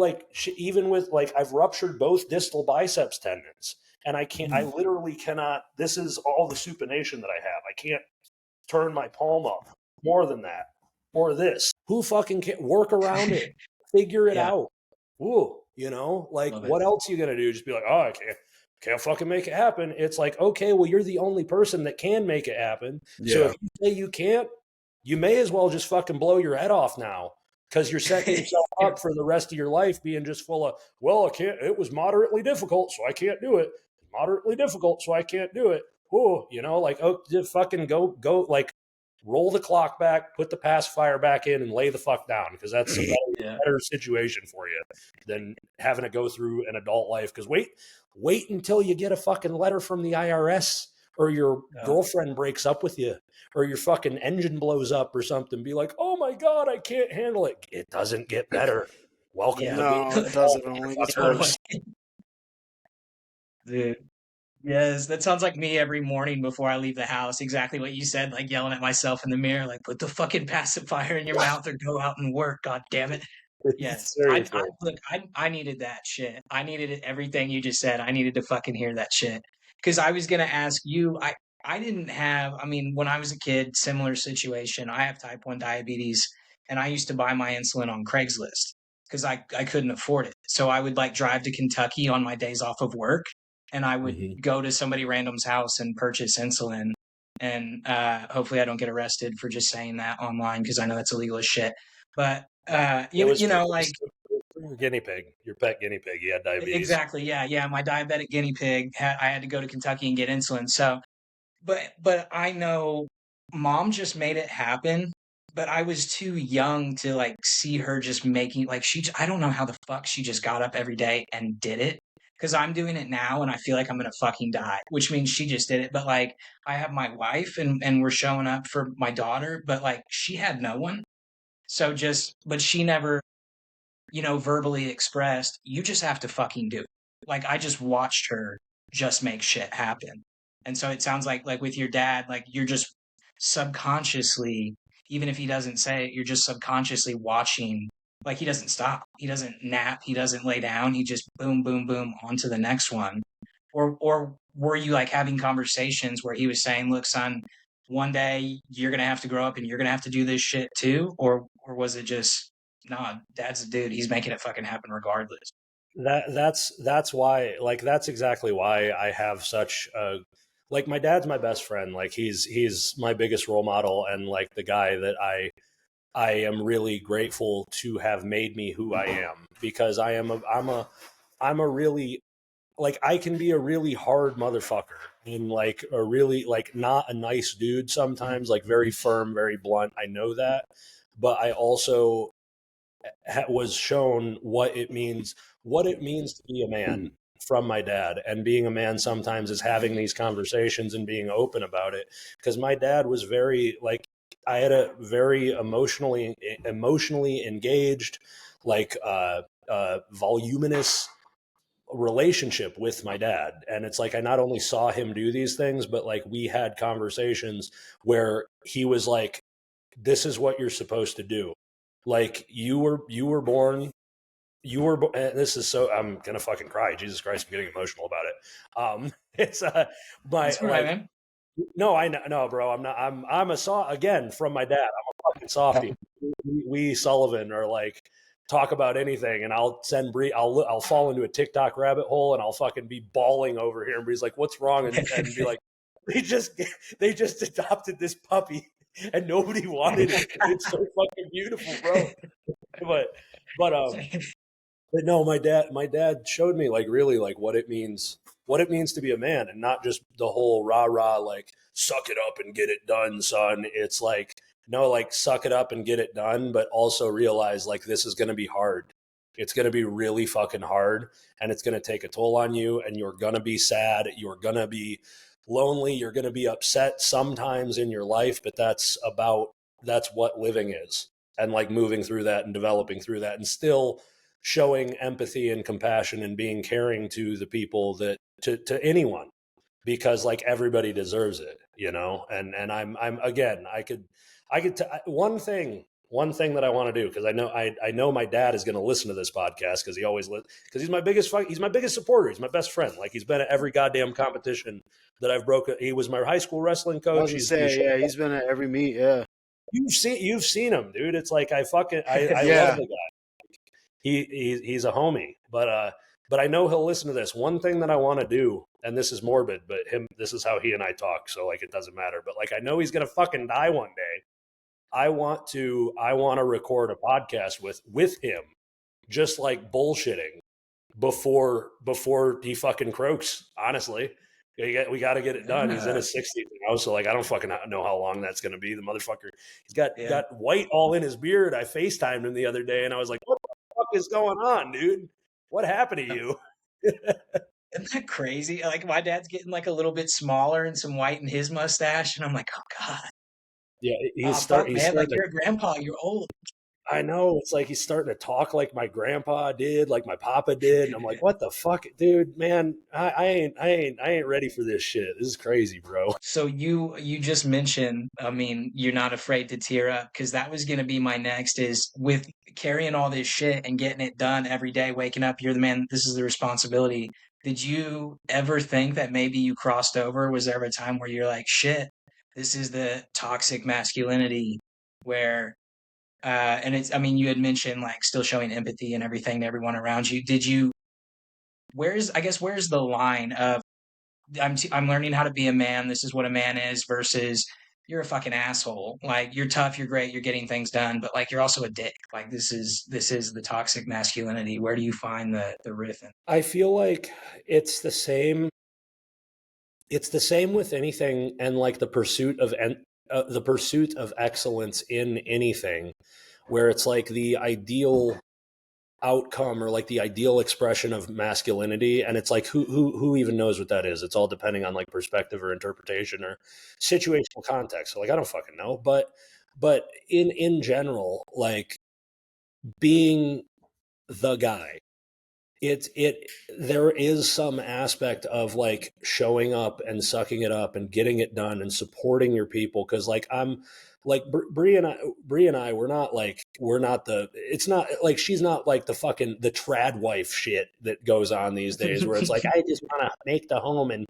with like I've ruptured both distal biceps tendons, and I literally cannot. This is all the supination that I have. I can't turn my palm up more than that, or this. Who fucking can work around it? Figure it out. Ooh, like what else are you going to do? Just be like, oh, I can't fucking make it happen. It's like, okay, well, you're the only person that can make it happen. Yeah. So if you say you can't, you may as well just fucking blow your head off now, because you're setting yourself up for the rest of your life being just full of, well, I can't, it was moderately difficult, so I can't do it. Moderately difficult, so I can't do it. Oh, like, oh, just fucking go, like, roll the clock back, put the pacifier back in, and lay the fuck down, because that's a better situation for you than having to go through an adult life. Because wait until you get a fucking letter from the IRS, or your girlfriend breaks up with you, or your fucking engine blows up or something. Be like, oh my God, I can't handle it. It doesn't get better. Welcome to no, it doesn't. Only gets worse. Dude. Yes, that sounds like me every morning before I leave the house. Exactly what you said, like yelling at myself in the mirror, like put the fucking pacifier in your mouth or go out and work, God damn it. Yes. Seriously. Look, I needed that shit. I needed it, everything you just said. I needed to fucking hear that shit. Because I was gonna ask you, I didn't have, I mean, when I was a kid, similar situation. I have type 1 diabetes, and I used to buy my insulin on Craigslist because I couldn't afford it. So I would like drive to Kentucky on my days off of work, and I would go to somebody random's house and purchase insulin. And hopefully I don't get arrested for just saying that online because I know that's illegal as shit. But It was, you know, it like was your guinea pig, your pet guinea pig. He had diabetes. exactly, yeah, yeah. My diabetic guinea pig I had to go to Kentucky and get insulin. So, but I know mom just made it happen. But I was too young to like see her just making like I don't know how the fuck she just got up every day and did it. Because I'm doing it now and I feel like I'm gonna fucking die, which means she just did it. But like I have my wife and we're showing up for my daughter, but like she had no one. So but she never verbally expressed, you just have to fucking do it. Like I just watched her just make shit happen. And so it sounds like with your dad, like you're just subconsciously, even if he doesn't say it, you're just subconsciously watching. Like he doesn't stop. He doesn't nap. He doesn't lay down. He just boom, boom, boom on to the next one. Or were you like having conversations where he was saying, look, son, one day you're gonna have to grow up and you're gonna have to do this shit too? Or was it just nah, dad's a dude. He's making it fucking happen regardless. That's why, like, that's exactly why I have such a, like, my dad's my best friend. Like he's my biggest role model, and like the guy that I am really grateful to have made me who I am, because I'm a really, like, I can be a really hard motherfucker, and like a really, like, not a nice dude sometimes, like very firm, very blunt. I know that, but I also was shown what it means to be a man from my dad. And being a man sometimes is having these conversations and being open about it, because my dad was very, like, I had a very emotionally engaged, like voluminous relationship with my dad. And it's like I not only saw him do these things, but like we had conversations where he was like, this is what you're supposed to do. Like you were born, this is so, I'm gonna fucking cry. Jesus Christ, I'm getting emotional about it. It's my, That's right, like, man. no, I know, no, bro. I'm not. I'm a again from my dad. I'm a fucking softie. We Sullivan are like talk about anything, and I'll send Bree. I'll fall into a TikTok rabbit hole, and I'll fucking be bawling over here. And Bree's like, "What's wrong?" And be like, "They just they just adopted this puppy, and nobody wanted it. It's so fucking beautiful, bro." But but um but no, my dad showed me, like, really, like what it means to be a man, and not just the whole rah rah, like, suck it up and get it done, son. It's like, no, like, suck it up and get it done, but also realize, like, this is going to be hard. It's going to be really fucking hard, and it's going to take a toll on you, and you're going to be sad, you're going to be lonely, you're going to be upset sometimes in your life, but that's what living is. And like moving through that and developing through that, and still showing empathy and compassion and being caring to the people that, to anyone, because like everybody deserves it, you know. And I'm again, one thing that I want to do, because I know my dad is going to listen to this podcast, because because he's my biggest supporter, he's my best friend. Like, he's been at every goddamn competition that I've broken. He was my high school wrestling I coach. was gonna say, yeah, he's been at every meet. Yeah, You've seen him, dude. It's like I love yeah. the guy. He's a homie, but I know he'll listen to this. One thing that I want to do, and this is morbid, but this is how he and I talk, so like it doesn't matter. But like, I know he's gonna fucking die one day. I want to record a podcast with him, just like bullshitting before he fucking croaks. Honestly, we got to get it done. He's in his 60s now, so like I don't fucking know how long that's gonna be. The motherfucker, he's got white all in his beard. I FaceTimed him the other day, and I was like, what fuck is going on, dude? What happened to you? Isn't that crazy? Like my dad's getting like a little bit smaller and some white in his mustache, and I'm like, oh god, Yeah, oh fuck, he's man, like starting to, you're a grandpa, you're old. I know, it's like he's starting to talk like my grandpa did, like my papa did, and I'm like, what the fuck, dude, man, I ain't ready for this shit. This is crazy, bro. So you just mentioned, I mean, you're not afraid to tear up, because that was going to be my next, is with carrying all this shit and getting it done every day, waking up, you're the man, this is the responsibility. Did you ever think that maybe you crossed over? Was there ever a time where you're like, shit, this is the toxic masculinity where and it's, I mean, you had mentioned like still showing empathy and everything to everyone around you. Did you, where's, I guess, where's the line of I'm learning how to be a man. This is what a man is versus you're a fucking asshole. Like you're tough, you're great, you're getting things done, but like you're also a dick. Like this is the toxic masculinity. Where do you find the riff in? I feel like it's the same. It's the same with anything, and like the pursuit of excellence in anything, where it's like the ideal outcome or like the ideal expression of masculinity, and it's like who even knows what that is. It's all depending on like perspective or interpretation or situational context. So like I don't fucking know, but in general, like being the guy, it there is some aspect of like showing up and sucking it up and getting it done and supporting your people, because like I'm like Brie and I we're not the, it's not like she's not like the fucking the trad wife shit that goes on these days where it's like I just want to make the home and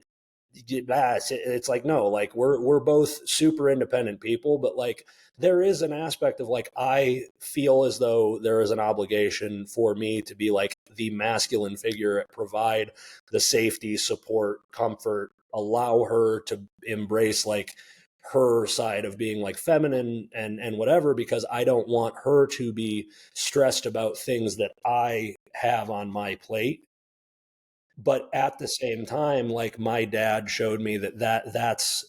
it's like no, like we're both super independent people, but like there is an aspect of like I feel as though there is an obligation for me to be like the masculine figure, provide the safety, support, comfort, allow her to embrace like her side of being like feminine and whatever, because I don't want her to be stressed about things that I have on my plate. But at the same time, like my dad showed me that's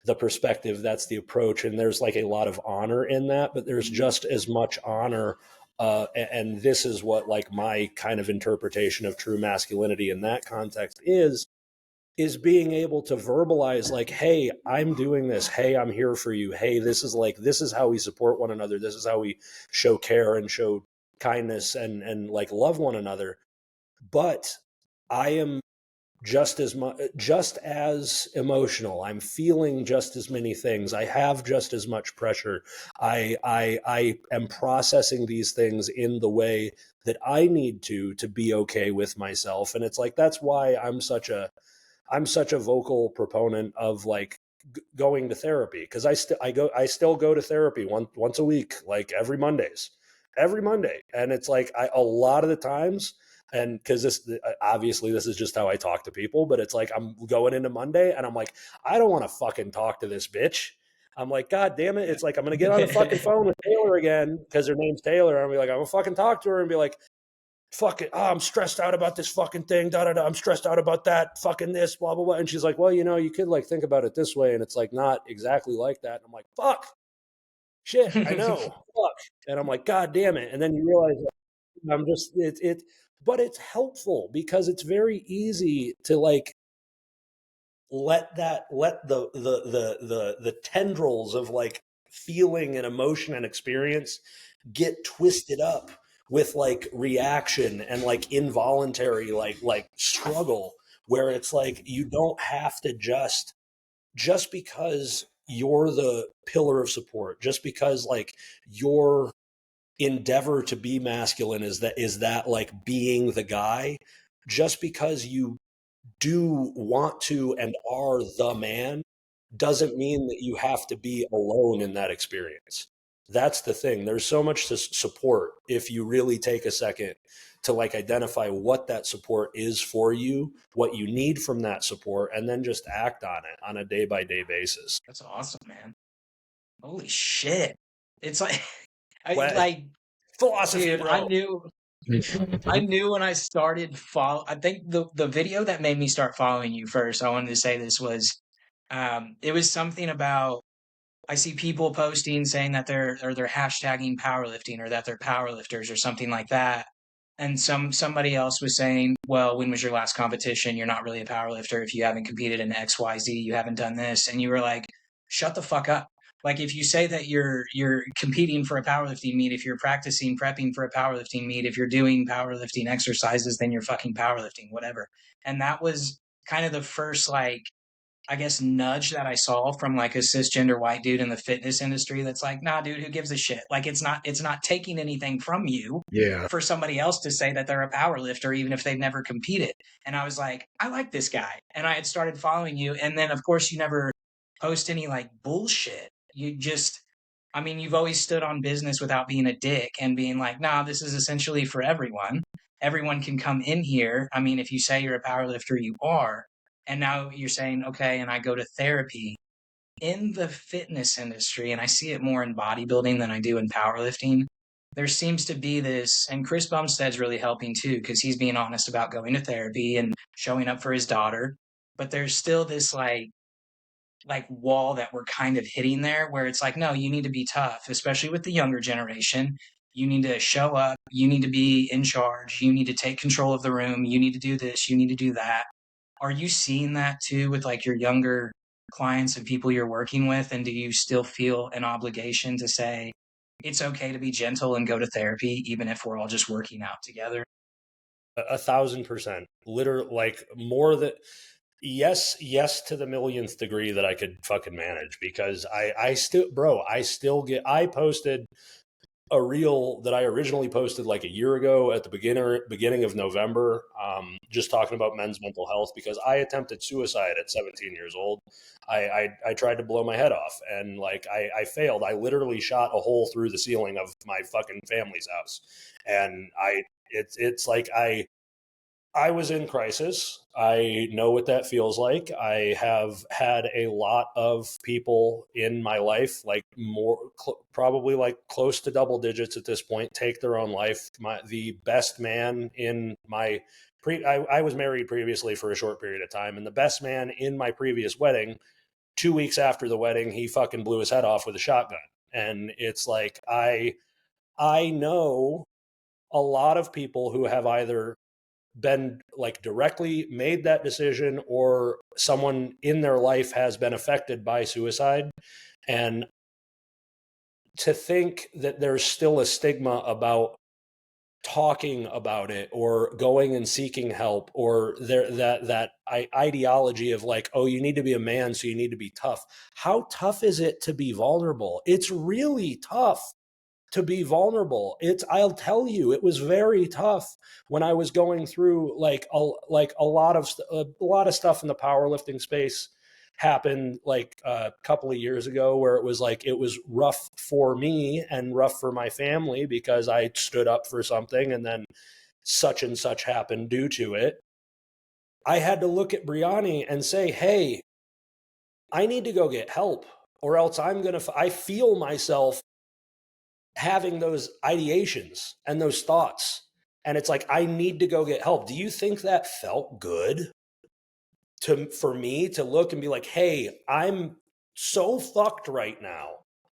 the perspective, that's the approach, and there's like a lot of honor in that, but there's just as much honor, and this is what like my kind of interpretation of true masculinity in that context is being able to verbalize like, hey, I'm doing this, hey, I'm here for you, hey, this is how we support one another, this is how we show care and show kindness and like love one another. But I am just as emotional. I'm feeling just as many things. I have just as much pressure. I am processing these things in the way that I need to be okay with myself. And it's like that's why I'm such a vocal proponent of like going to therapy, because I still go to therapy once a week, like every Monday, and it's like a lot of the times, and because this obviously this is just how I talk to people, but it's like I'm going into Monday and I'm like I don't want to fucking talk to this bitch. I'm like, God damn it. It's like, I'm going to get on the fucking phone with Taylor again because her name's Taylor. And I'll be like, I'm going to fucking talk to her and be like, fuck it. Oh, I'm stressed out about this fucking thing. Da, da, da. I'm stressed out about that fucking this, blah, blah, blah. And she's like, well, you could like think about it this way. And it's like, not exactly like that. And I'm like, fuck, shit, I know. Fuck. And I'm like, God damn it. And then you realize I'm just, but it's helpful because it's very easy to like, let the tendrils of like feeling and emotion and experience get twisted up with like reaction and like involuntary like struggle, where it's like you don't have to just because you're the pillar of support, just because like your endeavor to be masculine is that like being the guy, just because you do want to and are the man doesn't mean that you have to be alone in that experience. That's the thing. There's so much to support if you really take a second to like identify what that support is for you, what you need from that support, and then just act on it on a day by day basis. That's awesome, man. Holy shit. It's like Well, like philosophy, dude, bro. I knew when I started I think the video that made me start following you first, I wanted to say this was it was something about, I see people posting saying that they're hashtagging powerlifting or that they're powerlifters or something like that. And somebody else was saying, well, when was your last competition? You're not really a powerlifter if you haven't competed in XYZ, you haven't done this. And you were like, shut the fuck up. Like if you say that you're competing for a powerlifting meet, if you're practicing prepping for a powerlifting meet, if you're doing powerlifting exercises, then you're fucking powerlifting, whatever. And that was kind of the first, like, I guess, nudge that I saw from like a cisgender white dude in the fitness industry that's like, nah, dude, who gives a shit? Like it's not taking anything from you Yeah. for somebody else to say that they're a power lifter, even if they've never competed. And I was like, I like this guy. And I had started following you. And then of course you never post any like bullshit. You just, I mean, you've always stood on business without being a dick and being like, nah, this is essentially for everyone. Everyone can come in here. I mean, if you say you're a power lifter, you are. And now you're saying, okay, and I go to therapy in the fitness industry, and I see it more in bodybuilding than I do in powerlifting. There seems to be this, and Chris Bumstead's really helping too, because he's being honest about going to therapy and showing up for his daughter. But there's still this like wall that we're kind of hitting there where it's like, no, you need to be tough, especially with the younger generation. You need to show up, you need to be in charge, you need to take control of the room, you need to do this, you need to do that. Are you seeing that too with like your younger clients and people you're working with? And do you still feel an obligation to say it's okay to be gentle and go to therapy, even if we're all just working out together? 1,000%. Literally, like more than yes to the millionth degree that I could fucking manage, because I still posted a reel that I originally posted like a year ago at the beginning of November, just talking about men's mental health, because I attempted suicide at 17 years old. I tried to blow my head off, and like I failed. I literally shot a hole through the ceiling of my fucking family's house, and it's like I was in crisis. I know what that feels like. I have had a lot of people in my life, like probably like close to double digits at this point, take their own life. The best man in my I was married previously for a short period of time, and the best man in my previous wedding, 2 weeks after the wedding, he fucking blew his head off with a shotgun. And it's like I know a lot of people who have either been like directly made that decision, or someone in their life has been affected by suicide. And to think that there's still a stigma about talking about it or going and seeking help, or that ideology of like, oh, you need to be a man, so you need to be tough. How tough is it to be vulnerable? It's really tough to be vulnerable. I'll tell you, it was very tough when I was going through like a lot of stuff in the powerlifting space happened like a couple of years ago, where it was like, it was rough for me and rough for my family because I stood up for something, and then such and such happened due to it. I had to look at Brianni and say, hey, I need to go get help, or else I feel myself having those ideations and those thoughts. And it's like, I need to go get help. Do you think that felt good for me to look and be like, hey, I'm so fucked right now,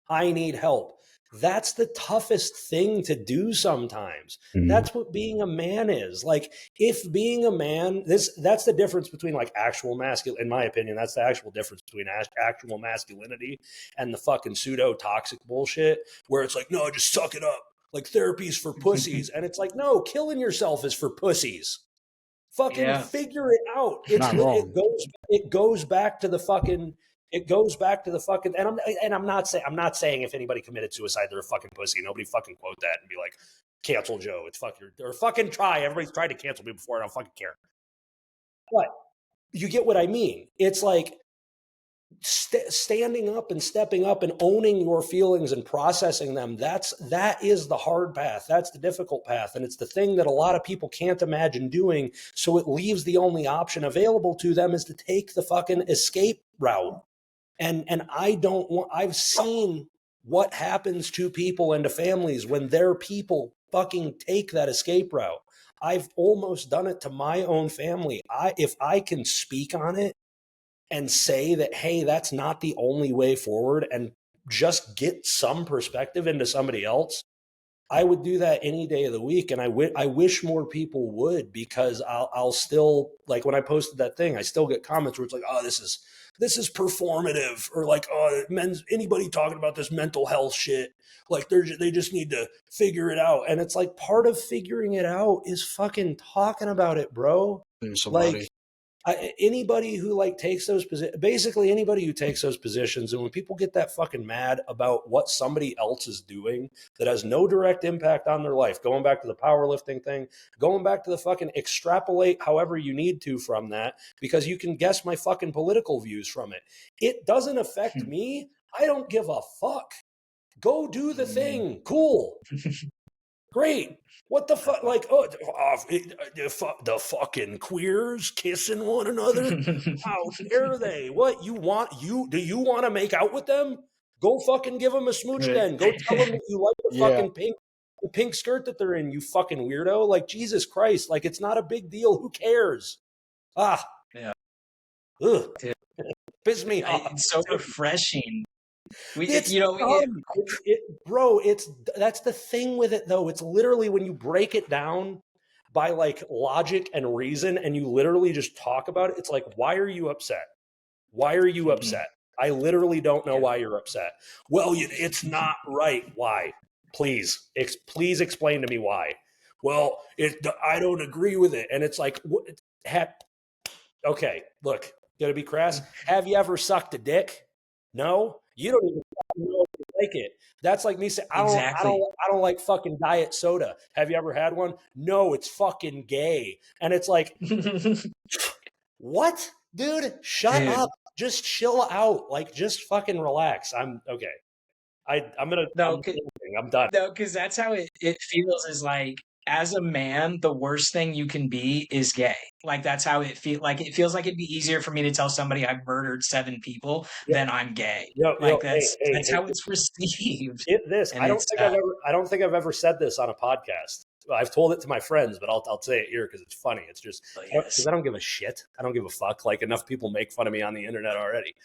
I need help? That's the toughest thing to do sometimes. Mhm. That's what being a man is. Like, if being a man, that's the difference between like actual masculine, in my opinion, that's the actual difference between actual masculinity and the fucking pseudo toxic bullshit where it's like, no, just suck it up. Like, therapy's for pussies. And it's like, no, killing yourself is for pussies. Fucking Yeah. figure it out. Not wrong. It goes back to the fucking and I'm not saying if anybody committed suicide they're a fucking pussy. Nobody fucking quote that and be like, cancel Joe. It's or fucking try. Everybody's tried to cancel me before. I don't fucking care. But you get what I mean. It's like standing up and stepping up and owning your feelings and processing them. That is the hard path. That's the difficult path. And it's the thing that a lot of people can't imagine doing. So it leaves the only option available to them is to take the fucking escape route. And I've seen what happens to people and to families when their people fucking take that escape route. I've almost done it to my own family. If I can speak on it and say that, hey, that's not the only way forward, and just get some perspective into somebody else, I would do that any day of the week. And I wish more people would, because I'll still, like, when I posted that thing, I still get comments where it's like, oh, this is performative, or like, oh, anybody talking about this mental health shit, like they just need to figure it out. And it's like, part of figuring it out is fucking talking about it, bro. Somebody. Like, anybody who like takes those positions, basically anybody who takes those positions, and when people get that fucking mad about what somebody else is doing that has no direct impact on their life, going back to the powerlifting thing, going back to the fucking extrapolate however you need to from that, because you can guess my fucking political views from it. It doesn't affect me. I don't give a fuck. Go do the thing. Cool. Great. What the fuck? Like, the fucking queers kissing one another? How dare they? What, do you want to make out with them? Go fucking give them a smooch then. Go tell them that you like the Yeah. fucking pink skirt that they're in, you fucking weirdo. Like, Jesus Christ. Like, it's not a big deal. Who cares? Yeah. Ugh. Piss me off. It's so refreshing. It's dumb. Bro, that's the thing with it, though. It's literally, when you break it down by like logic and reason, and you literally just talk about it, it's like, why are you upset? Why are you upset? I literally don't know why you're upset. Well, it's not right. Why? Please explain to me why. Well, I don't agree with it. And it's like, okay, look, gotta be crass. Have you ever sucked a dick? No? You don't even know if you like it. That's like me saying, I don't like fucking diet soda. Have you ever had one? No, it's fucking gay. And it's like, what? Dude, shut up. Just chill out. Like, just fucking relax. I'm okay. I'm done. No, because that's how it feels, is like, as a man, the worst thing you can be is gay. Like, that's how it feels. Like, it feels like it'd be easier for me to tell somebody I've murdered 7 people than I'm gay. That's how it's received. I don't think I've ever said this on a podcast. I've told it to my friends, but I'll say it here because it's funny. It's just because I don't give a shit. I don't give a fuck. Like, enough people make fun of me on the internet already.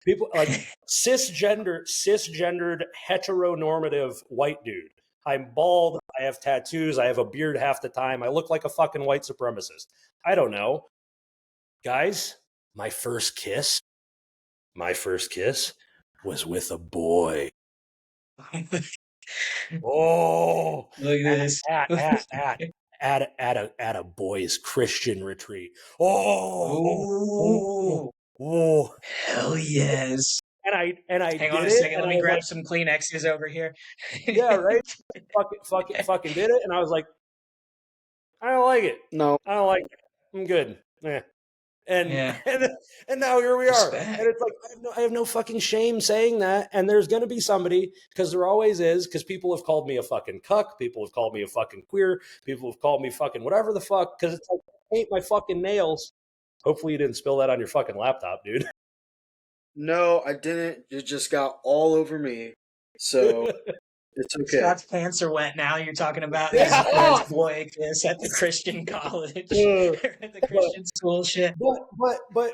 People like cisgendered, heteronormative white dude. I'm bald. I have tattoos. I have a beard half the time. I look like a fucking white supremacist. I don't know. Guys, my first kiss was with a boy. Oh, look at this. At a boys' Christian retreat. Oh, hell yes. And I hang on a second. Let me grab some Kleenexes over here. Yeah, right. Fucking did it, and I was like, I don't like it. No, I don't like it. I'm good. Yeah. And now here we are. And it's like, I have no fucking shame saying that. And there's going to be somebody, because there always is, because people have called me a fucking cuck. People have called me a fucking queer. People have called me fucking whatever the fuck, because it's like, I paint my fucking nails. Hopefully you didn't spill that on your fucking laptop, dude. No, I didn't. It just got all over me. So it's okay. Scott's pants are wet now. You're talking about his boy kiss at the Christian college, at the Christian school shit. But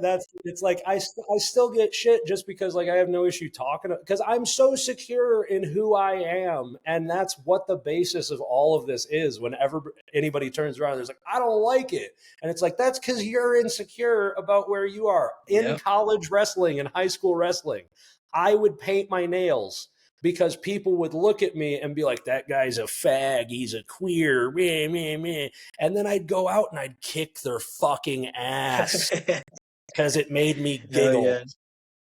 that's it's like I still get shit just because, like, I have no issue talking, because I'm so secure in who I am, and that's what the basis of all of this is. Whenever anybody turns around, there's like, I don't like it, and it's like, that's because you're insecure about where you are. In college wrestling and high school wrestling, I would paint my nails because people would look at me and be like, that guy's a fag, he's a queer, meh, meh, meh. And then I'd go out and I'd kick their fucking ass because it made me giggle.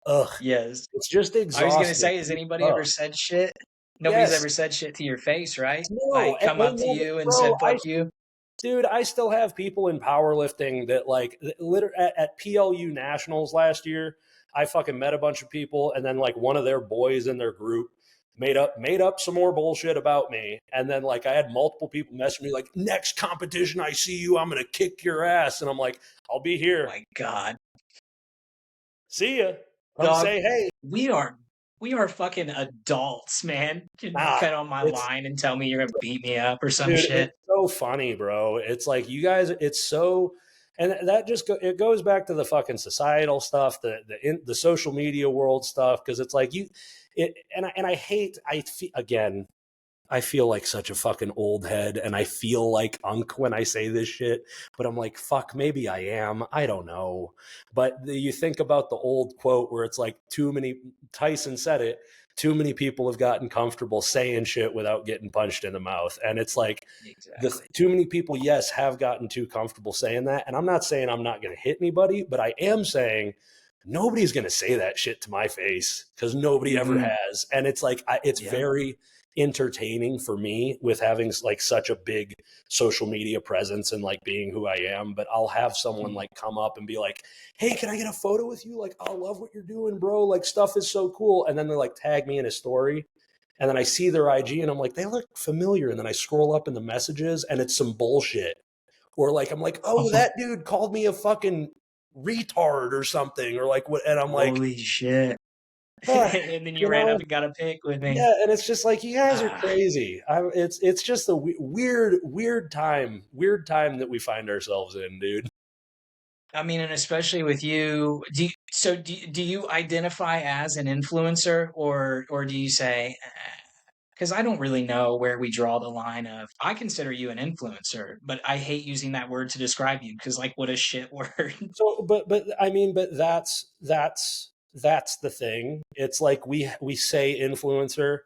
Ugh. Yes. It's just exhausting. I was going to say, has anybody ever said shit? Nobody's ever said shit to your face, right? No, like, come up to you and said, fuck you? Dude, I still have people in powerlifting that, like, at PLU Nationals last year, I fucking met a bunch of people, and then, like, one of their boys in their group made up some more bullshit about me. And then, like, I had multiple people message me like, next competition I see you, I'm going to kick your ass. And I'm like, I'll be here. Oh my God. See ya. Come say, hey. We are fucking adults, man. You cut on my line and tell me you're going to beat me up or some shit. It's so funny, bro. It's like, you guys, it's so... And that just it goes back to the fucking societal stuff, the social media world stuff, because it's like, again, I feel like such a fucking old head, and I feel like unk when I say this shit, but I'm like, fuck, maybe I am. I don't know. But you think about the old quote where it's like, Tyson said it, too many people have gotten comfortable saying shit without getting punched in the mouth. And it's like, Exactly. too many people, yes, have gotten too comfortable saying that. And I'm not saying I'm not going to hit anybody, but I am saying nobody's going to say that shit to my face because nobody ever has. And it's like, it's very entertaining for me with having like such a big social media presence and like being who I am. But I'll have someone like come up and be like, hey, can I get a photo with you? Like, I love what you're doing, bro. Like, stuff is so cool. And then they like tag me in a story. And then I see their IG and I'm like, they look familiar. And then I scroll up in the messages and it's some bullshit. Or like, I'm like, oh, that dude called me a fucking retard or something. Or like, what? And I'm like, holy shit. oh, And then you ran up and got a pic with me. yeah. And it's just like, you guys are crazy. It's just a weird time that we find ourselves in, dude. I mean, and especially with you, do you identify as an influencer or do you say, because I don't really know where we draw the line of, I consider you an influencer, but I hate using that word to describe you because like what a shit word. So, but I mean, but that's the thing. It's like we say influencer,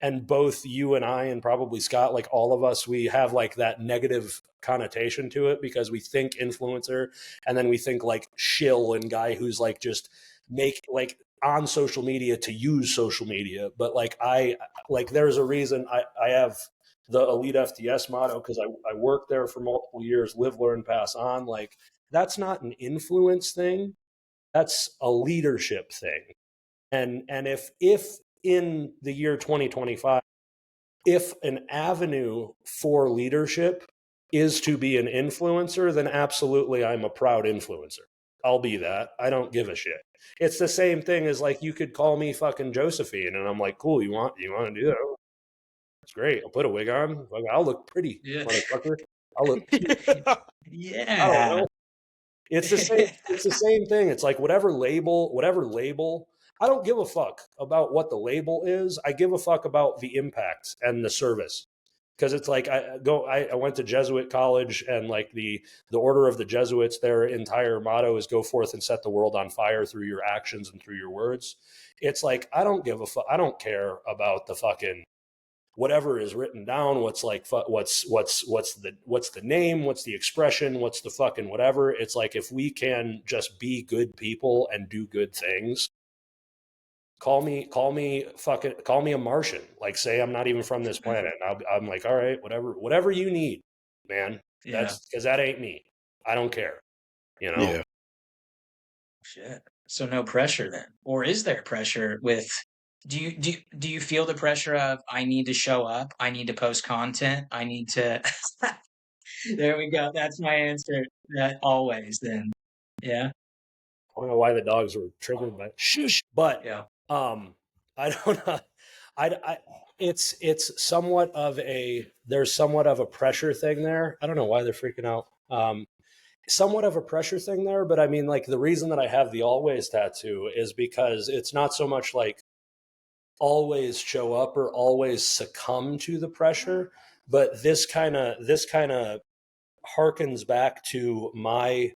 and both you and I, and probably Scott, like all of us, we have like that negative connotation to it because we think influencer, and then we think like shill and guy who's like just make like on social media to use social media. But like there's a reason I have the Elite FTS motto because I worked there for multiple years, live, learn, pass on. Like, that's not an influence thing. That's a leadership thing. And if in the year 2025, if an avenue for leadership is to be an influencer, then absolutely I'm a proud influencer. I'll be that. I don't give a shit. It's the same thing as like you could call me fucking Josephine and I'm like, cool, you want to do that? It's great. I'll put a wig on. I'll look pretty, Yeah. motherfucker. I'll look cute. I don't Yeah. know. It's the same. It's the same thing. It's like whatever label. I don't give a fuck about what the label is. I give a fuck about the impact and the service. Because it's like I went to Jesuit college and like the order of the Jesuits, their entire motto is go forth and set the world on fire through your actions and through your words. It's like I don't give a fuck. I don't care about the fucking whatever is written down, what's the name, what's the expression, what's the fucking whatever. It's like if we can just be good people and do good things, call me a Martian. Like say I'm not even from this planet. And I'm like, all right, whatever you need, man. Yeah. That's because that ain't me. I don't care. You know. Yeah. Shit. So no pressure then, or is there pressure with? Do you feel the pressure of I need to show up, I need to post content, I need to? There we go. That's my answer. That always then. Yeah. I don't know why the dogs were triggered by shush, but Yeah. I don't know. I it's somewhat of a there's somewhat of a pressure thing there. I don't know why they're freaking out. Somewhat of a pressure thing there, but I mean, like the reason that I have the always tattoo is because it's not so much like always show up or always succumb to the pressure, but this kind of harkens back to my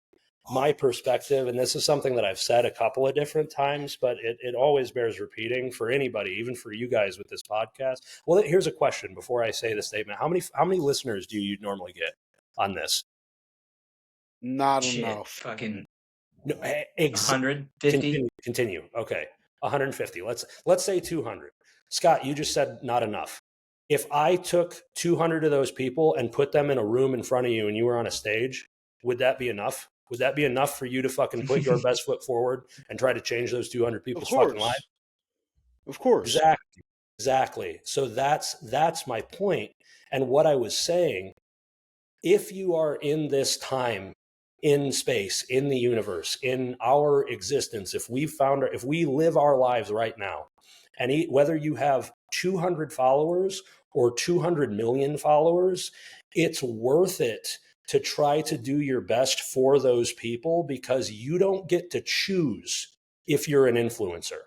perspective, and this is something that I've said a couple of different times, but it always bears repeating for anybody, even for you guys with this podcast. Well, here's a question before I say the statement. How many listeners do you normally get on this? Not Shit. enough. Fucking No, 150. Continue. Okay. 150. Let's say 200. Scott, you just said not enough. If I took 200 of those people and put them in a room in front of you and you were on a stage, would that be enough? Would that be enough for you to fucking put your best foot forward and try to change those 200 people's fucking lives? Of course. Exactly. So that's my point. And what I was saying, if you are in this time, in space, in the universe, in our existence, if we live our lives right now, and whether you have 200 followers or 200 million followers, it's worth it to try to do your best for those people because you don't get to choose if you're an influencer.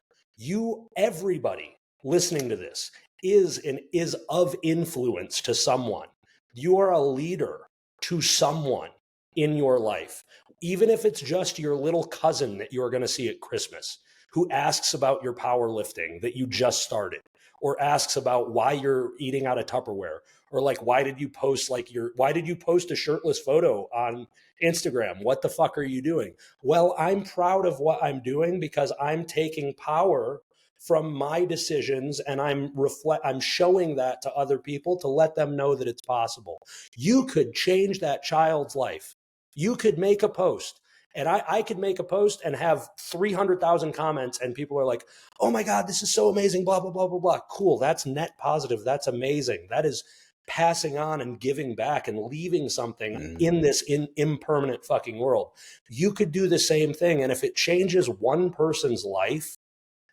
Everybody listening to this, is of influence to someone. You are a leader to someone in your life, even if it's just your little cousin that you're going to see at Christmas who asks about your powerlifting that you just started, or asks about why you're eating out of Tupperware, or like why did you post a shirtless photo on Instagram? What the fuck are you doing? Well, I'm proud of what I'm doing because I'm taking power from my decisions, and I'm showing that to other people to let them know that it's possible. You could change that child's life. You could make a post, and I could make a post and have 300,000 comments, and people are like, oh my God, this is so amazing, blah, blah, blah, blah, blah. Cool. That's net positive. That's amazing. That is passing on and giving back and leaving something in this impermanent fucking world. You could do the same thing. And if it changes one person's life,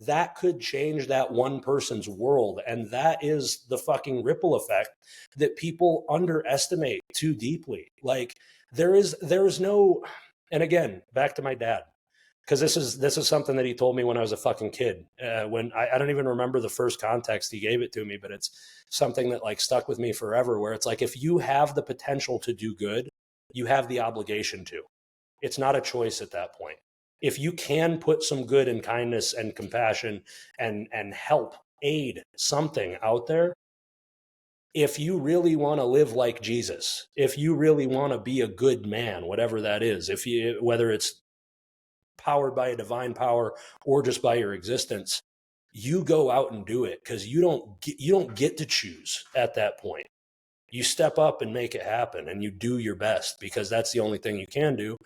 that could change that one person's world. And that is the fucking ripple effect that people underestimate too deeply. Like there is no, and again, back to my dad, because this is something that he told me when I was a fucking kid. When I don't even remember the first context he gave it to me, but it's something that like stuck with me forever, where it's like, if you have the potential to do good, you have the obligation to. It's not a choice at that point. If you can put some good and kindness and compassion and help aid something out there, if you really want to live like Jesus, if you really want to be a good man, whatever that is, whether it's powered by a divine power or just by your existence, you go out and do it, because you don't get to choose at that point. You step up and make it happen, and you do your best, because that's the only thing you can do.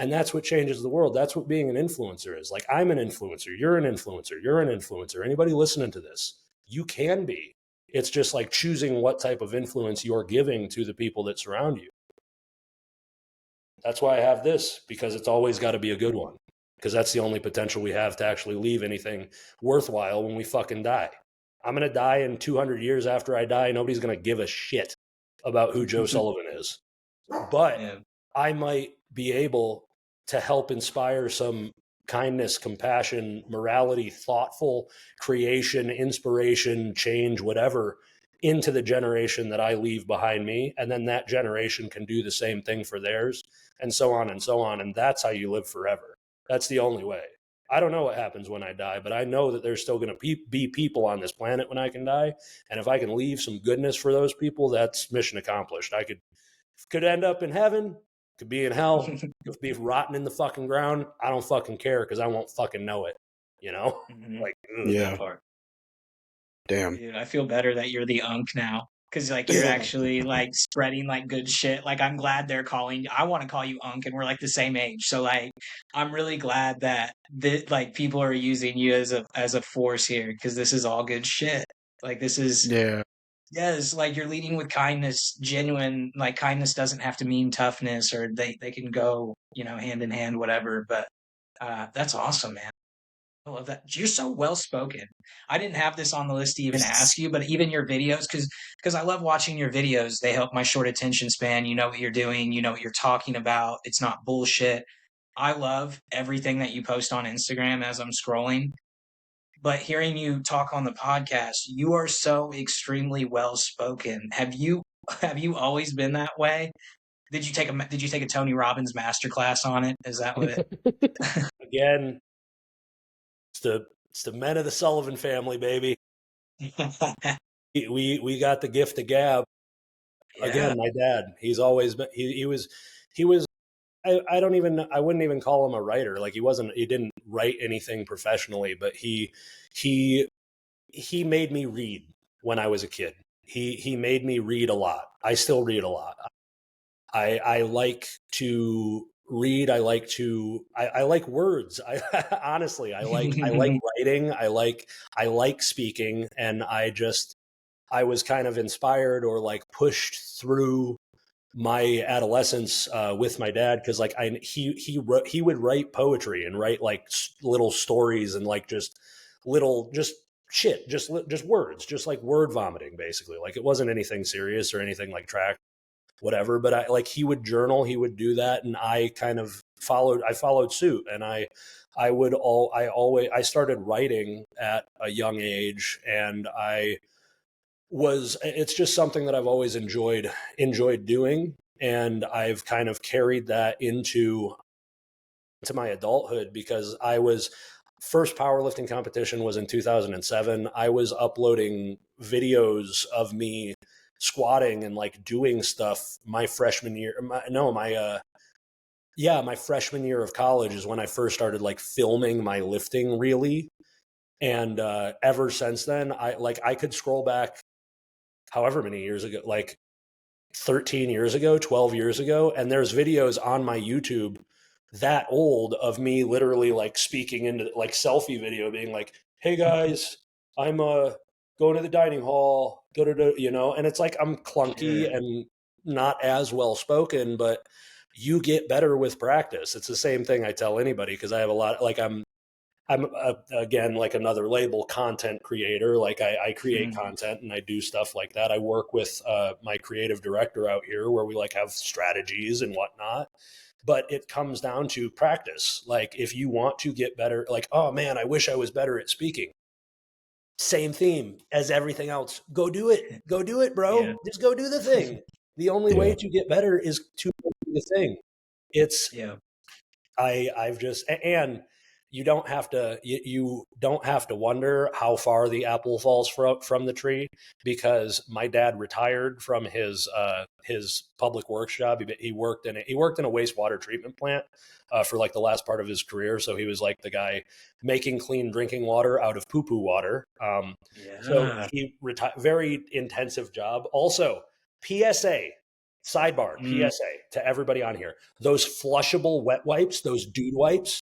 And that's what changes the world. That's what being an influencer is. Like, I'm an influencer. You're an influencer. You're an influencer. Anybody listening to this, you can be. It's just like choosing what type of influence you're giving to the people that surround you. That's why I have this, because it's always got to be a good one, because that's the only potential we have to actually leave anything worthwhile when we fucking die. I'm going to die in 200 years after I die. Nobody's going to give a shit about who Joe Sullivan is. But yeah, I might be able to help inspire some kindness, compassion, morality, thoughtful creation, inspiration, change, whatever, into the generation that I leave behind me. And then that generation can do the same thing for theirs, and so on and so on. And that's how you live forever. That's the only way. I don't know what happens when I die, but I know that there's still going to be people on this planet when I can die. And if I can leave some goodness for those people, that's mission accomplished. I could end up in heaven, could be in hell, could be rotting in the fucking ground. I don't fucking care, because I won't fucking know it, you know? Mm-hmm. Like, yeah. Damn. Dude, I feel better that you're the unk now, because like you're actually like spreading like good shit. Like, I'm glad they're calling. I want to call you unk, and we're like the same age. So like, I'm really glad that like people are using you as a force here, because this is all good shit. Like, this is yes, like you're leading with kindness, genuine. Like, kindness doesn't have to mean toughness, or they can go, you know, hand in hand, whatever. But that's awesome, man. I love that. You're so well spoken. I didn't have this on the list to even ask you, but even your videos, because I love watching your videos. They help my short attention span. You know what you're doing. You know what you're talking about. It's not bullshit. I love everything that you post on Instagram as I'm scrolling. But hearing you talk on the podcast, you are so extremely well spoken. Have you always been that way? Did you take a Tony Robbins masterclass on it? Is that what it? Again, it's the men of the Sullivan family, baby. we got the gift of gab. Yeah. Again, my dad, he's always been, he was I wouldn't even call him a writer. Like, he didn't write anything professionally, but he made me read when I was a kid. He made me read a lot. I still read a lot. I like to read. I like words. Honestly, I like writing. I like speaking. And I was kind of inspired, or like pushed through my adolescence with my dad, because like he would write poetry and write like little stories, and like just shit, just words, just like word vomiting, basically. Like, it wasn't anything serious or anything like track, whatever. But he would journal, he would do that, and I kind of followed suit. And I started writing at a young age, and I it's just something that I've always enjoyed doing. And I've kind of carried that into my adulthood, because first powerlifting competition was in 2007. I was uploading videos of me squatting and like doing stuff my freshman year. My freshman year of college is when I first started like filming my lifting really. And ever since then, I could scroll back however many years ago, like 13 years ago, 12 years ago, and there's videos on my YouTube that old of me literally like speaking into like selfie video being like, "Hey guys, I'm going to the dining hall, and it's like I'm clunky and not as well spoken, but you get better with practice. It's the same thing I tell anybody, because I have a lot, like I'm again, like another label, content creator. Like I create content and I do stuff like that. I work with my creative director out here, where we like have strategies and whatnot. But it comes down to practice. Like if you want to get better, like, oh man, I wish I was better at speaking. Same theme as everything else. Go do it. Go do it, bro. Yeah. Just go do the thing. The only way to get better is to do the thing. It's I've just, and you don't have to wonder how far the apple falls from the tree, because my dad retired from his public works job. He worked in a wastewater treatment plant for like the last part of his career. So he was like the guy making clean drinking water out of poo-poo water. So he retired, very intensive job. Also, PSA, sidebar, PSA to everybody on here: those flushable wet wipes, those dude wipes,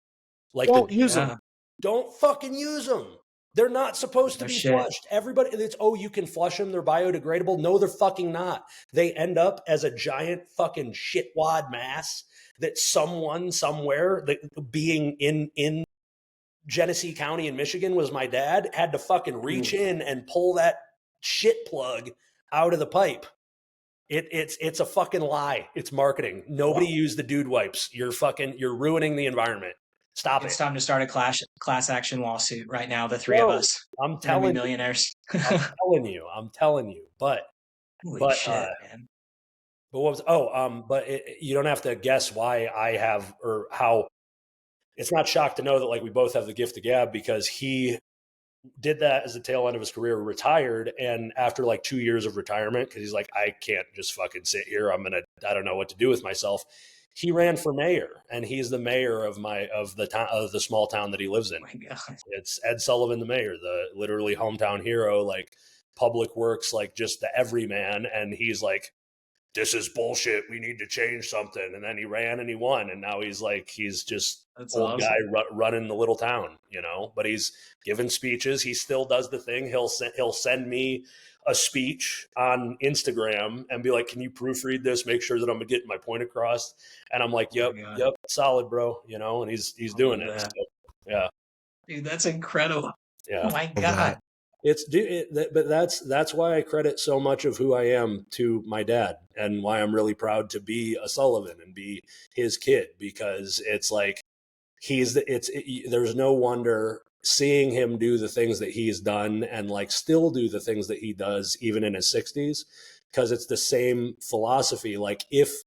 like Don't use them. don't fucking use them. They're not supposed to be flushed. Everybody, you can flush them, they're biodegradable. No, they're fucking not. They end up as a giant fucking shitwad mass that someone somewhere, that being in Genesee County in Michigan was my dad, had to fucking reach in and pull that shit plug out of the pipe. It's a fucking lie. It's marketing. Nobody used the dude wipes. You're ruining the environment. Stop it. It's time to start a class action lawsuit right now. The three of us. I'm telling you, millionaires. I'm telling you. But holy shit, man. But what was? But you don't have to guess why I have, or how. It's not shocked to know that like we both have the gift of gab, because he did that as the tail end of his career, retired, and after like 2 years of retirement, because he's like, I can't just fucking sit here. I don't know what to do with myself. He ran for mayor, and he's the mayor of the small town that he lives in. Oh my God. It's Ed Sullivan, the mayor, the literally hometown hero, like public works, like just the everyman. And he's like, this is bullshit. We need to change something. And then he ran and he won. And now he's just That's old awesome. guy running the little town, but he's giving speeches. He still does the thing. He'll send me a speech on Instagram and be like, can you proofread this? Make sure that I'm getting my point across. And I'm like, yep, solid, bro. And he's doing it. So, yeah. Dude, that's incredible. Yeah. Oh my God. But that's why I credit so much of who I am to my dad, and why I'm really proud to be a Sullivan and be his kid, because it's like there's no wonder seeing him do the things that he's done, and like still do the things that he does even in his 60s, because it's the same philosophy. Like if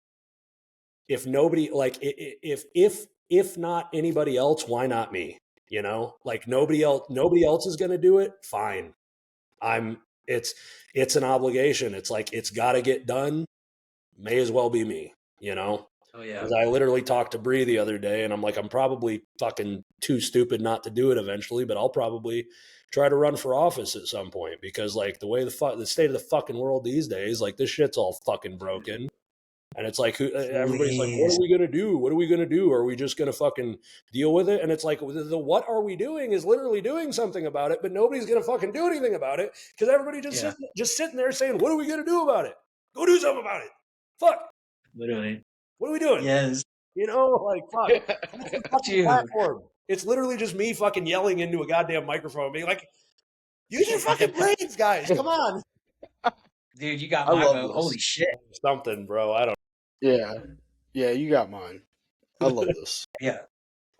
nobody, like if not anybody else, why not me? Like nobody else is going to do it. Fine. It's an obligation. It's like, it's got to get done. May as well be me, Oh yeah. Because I literally talked to Bree the other day, and I'm like, I'm probably fucking too stupid not to do it eventually, but I'll probably try to run for office at some point, because like the way the state of the fucking world these days, like this shit's all fucking broken. And it's like, everybody's like, what are we going to do? What are we going to do? Are we just going to fucking deal with it? And it's like, the what are we doing is literally doing something about it, but nobody's going to fucking do anything about it, because everybody just sitting there saying, what are we going to do about it? Go do something about it. Fuck. Literally. What are we doing? Yes. Like, fuck. That's the fucking platform. It's literally just me fucking yelling into a goddamn microphone, being like, use your fucking brains, guys. Come on. Dude, you got my vote. Holy shit. Something, bro. I don't. Yeah, you got mine. I love this. Yeah.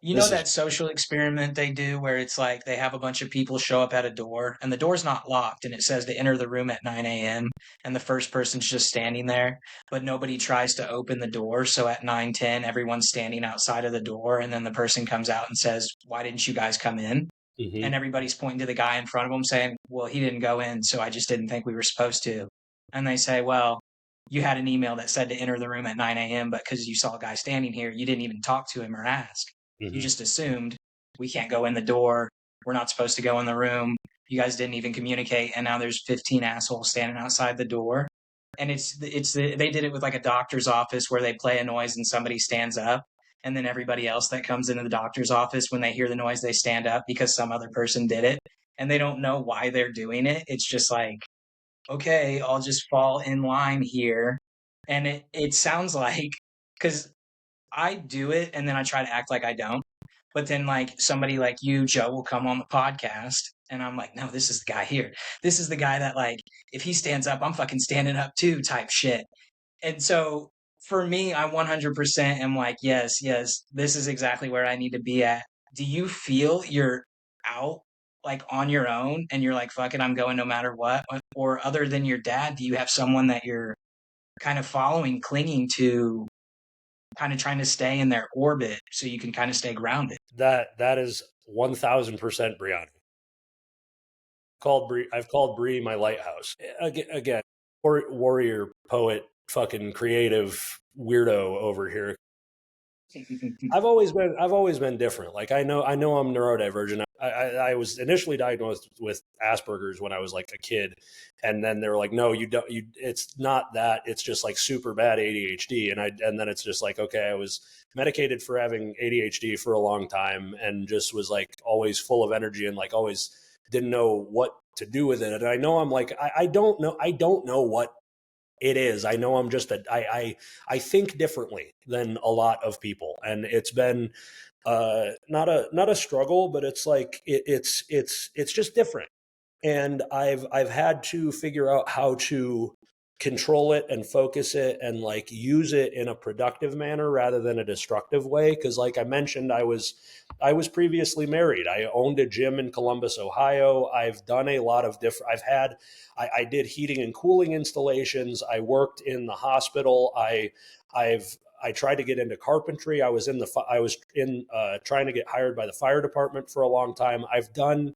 You know This is that social experiment they do where it's like they have a bunch of people show up at a door and the door's not locked and it says to enter the room at 9 a.m. and the first person's just standing there, but nobody tries to open the door. So at 9:10, everyone's standing outside of the door and then the person comes out and says, "Why didn't you guys come in?" mm-hmm, And everybody's pointing to the guy in front of them saying, "Well, he didn't go in, so I just didn't think we were supposed to." And they say, "Well, you had an email that said to enter the room at 9 a.m., but because you saw a guy standing here, you didn't even talk to him or ask. You mm-hmm. just assumed we can't go in the door. We're not supposed to go in the room. You guys didn't even communicate, and now there's 15 assholes standing outside the door." And they did it with like a doctor's office where they play a noise and somebody stands up, and then everybody else that comes into the doctor's office, when they hear the noise, they stand up because some other person did it, and they don't know why they're doing it. It's just like, okay, I'll just fall in line here. And it sounds like, because I do it and then I try to act like I don't. But then, like, somebody like you, Joe, will come on the podcast and I'm like, no, this is the guy here. This is the guy that, like, if he stands up, I'm fucking standing up too, type shit. And so for me, I 100% am like, yes, yes, this is exactly where I need to be at. Do you feel you're out, like, on your own and you're like, fuck it, I'm going no matter what? Or other than your dad, do you have someone that you're kind of following, clinging to, kind of trying to stay in their orbit so you can kind of stay grounded? That is 1000% Brianna. I've called Bree my lighthouse. Again, warrior, poet, fucking creative weirdo over here. I've always been different. Like I know I'm neurodivergent. I was initially diagnosed with Asperger's when I was like a kid, and then they were like, no, you don't. It's not that. It's just like super bad ADHD. And then it's just like, okay, I was medicated for having ADHD for a long time, and just was like always full of energy and like always didn't know what to do with it. And I know I'm like I don't know what it is. I know I'm just I think differently than a lot of people, and it's been not a struggle, but it's like it's just different, and I've had to figure out how to control it and focus it and like use it in a productive manner rather than a destructive way. Because like I mentioned, I was previously married. I owned a gym in Columbus, Ohio. I've done a lot of different. I did heating and cooling installations. I worked in the hospital. I tried to get into carpentry. I was trying to get hired by the fire department for a long time. I've done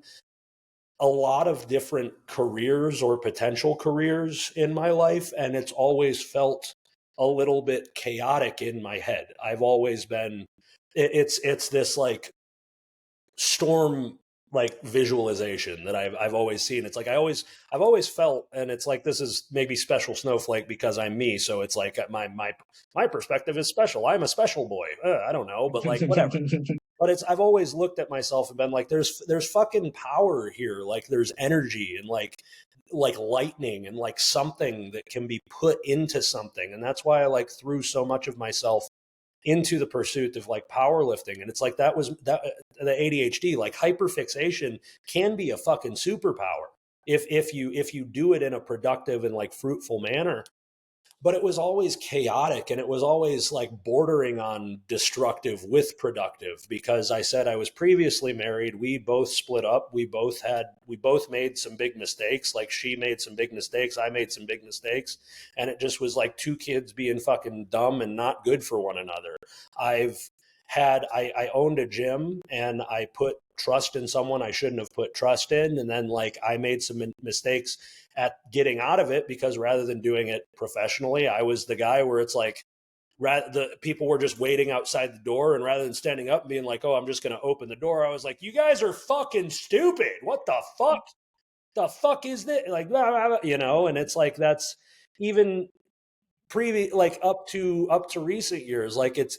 a lot of different careers or potential careers in my life, and it's always felt a little bit chaotic in my head. I've always been it's this like storm like visualization that I've always seen. It's like I've always felt, and it's like this is maybe special snowflake because I'm me, so it's like my perspective is special. I'm a special boy. I don't know, but like whatever. But I've always looked at myself and been like, there's fucking power here. Like there's energy and like lightning and like something that can be put into something. And that's why I like threw so much of myself into the pursuit of like powerlifting. And it's like that was that the ADHD, like hyperfixation can be a fucking superpower if you do it in a productive and like fruitful manner. But it was always chaotic and it was always like bordering on destructive with productive because I said I was previously married. We both split up. We both made some big mistakes. Like she made some big mistakes. I made some big mistakes. And it just was like two kids being fucking dumb and not good for one another. I owned a gym and I put trust in someone I shouldn't have put trust in. And then like I made some mistakes at getting out of it because rather than doing it professionally, I was the guy where it's like the people were just waiting outside the door, and rather than standing up and being like, "Oh, I'm just going to open the door," I was like, "You guys are fucking stupid. What the fuck? The fuck is this?" Like, blah, blah, blah, you know, and it's like that's even previous, like up to recent years. Like it's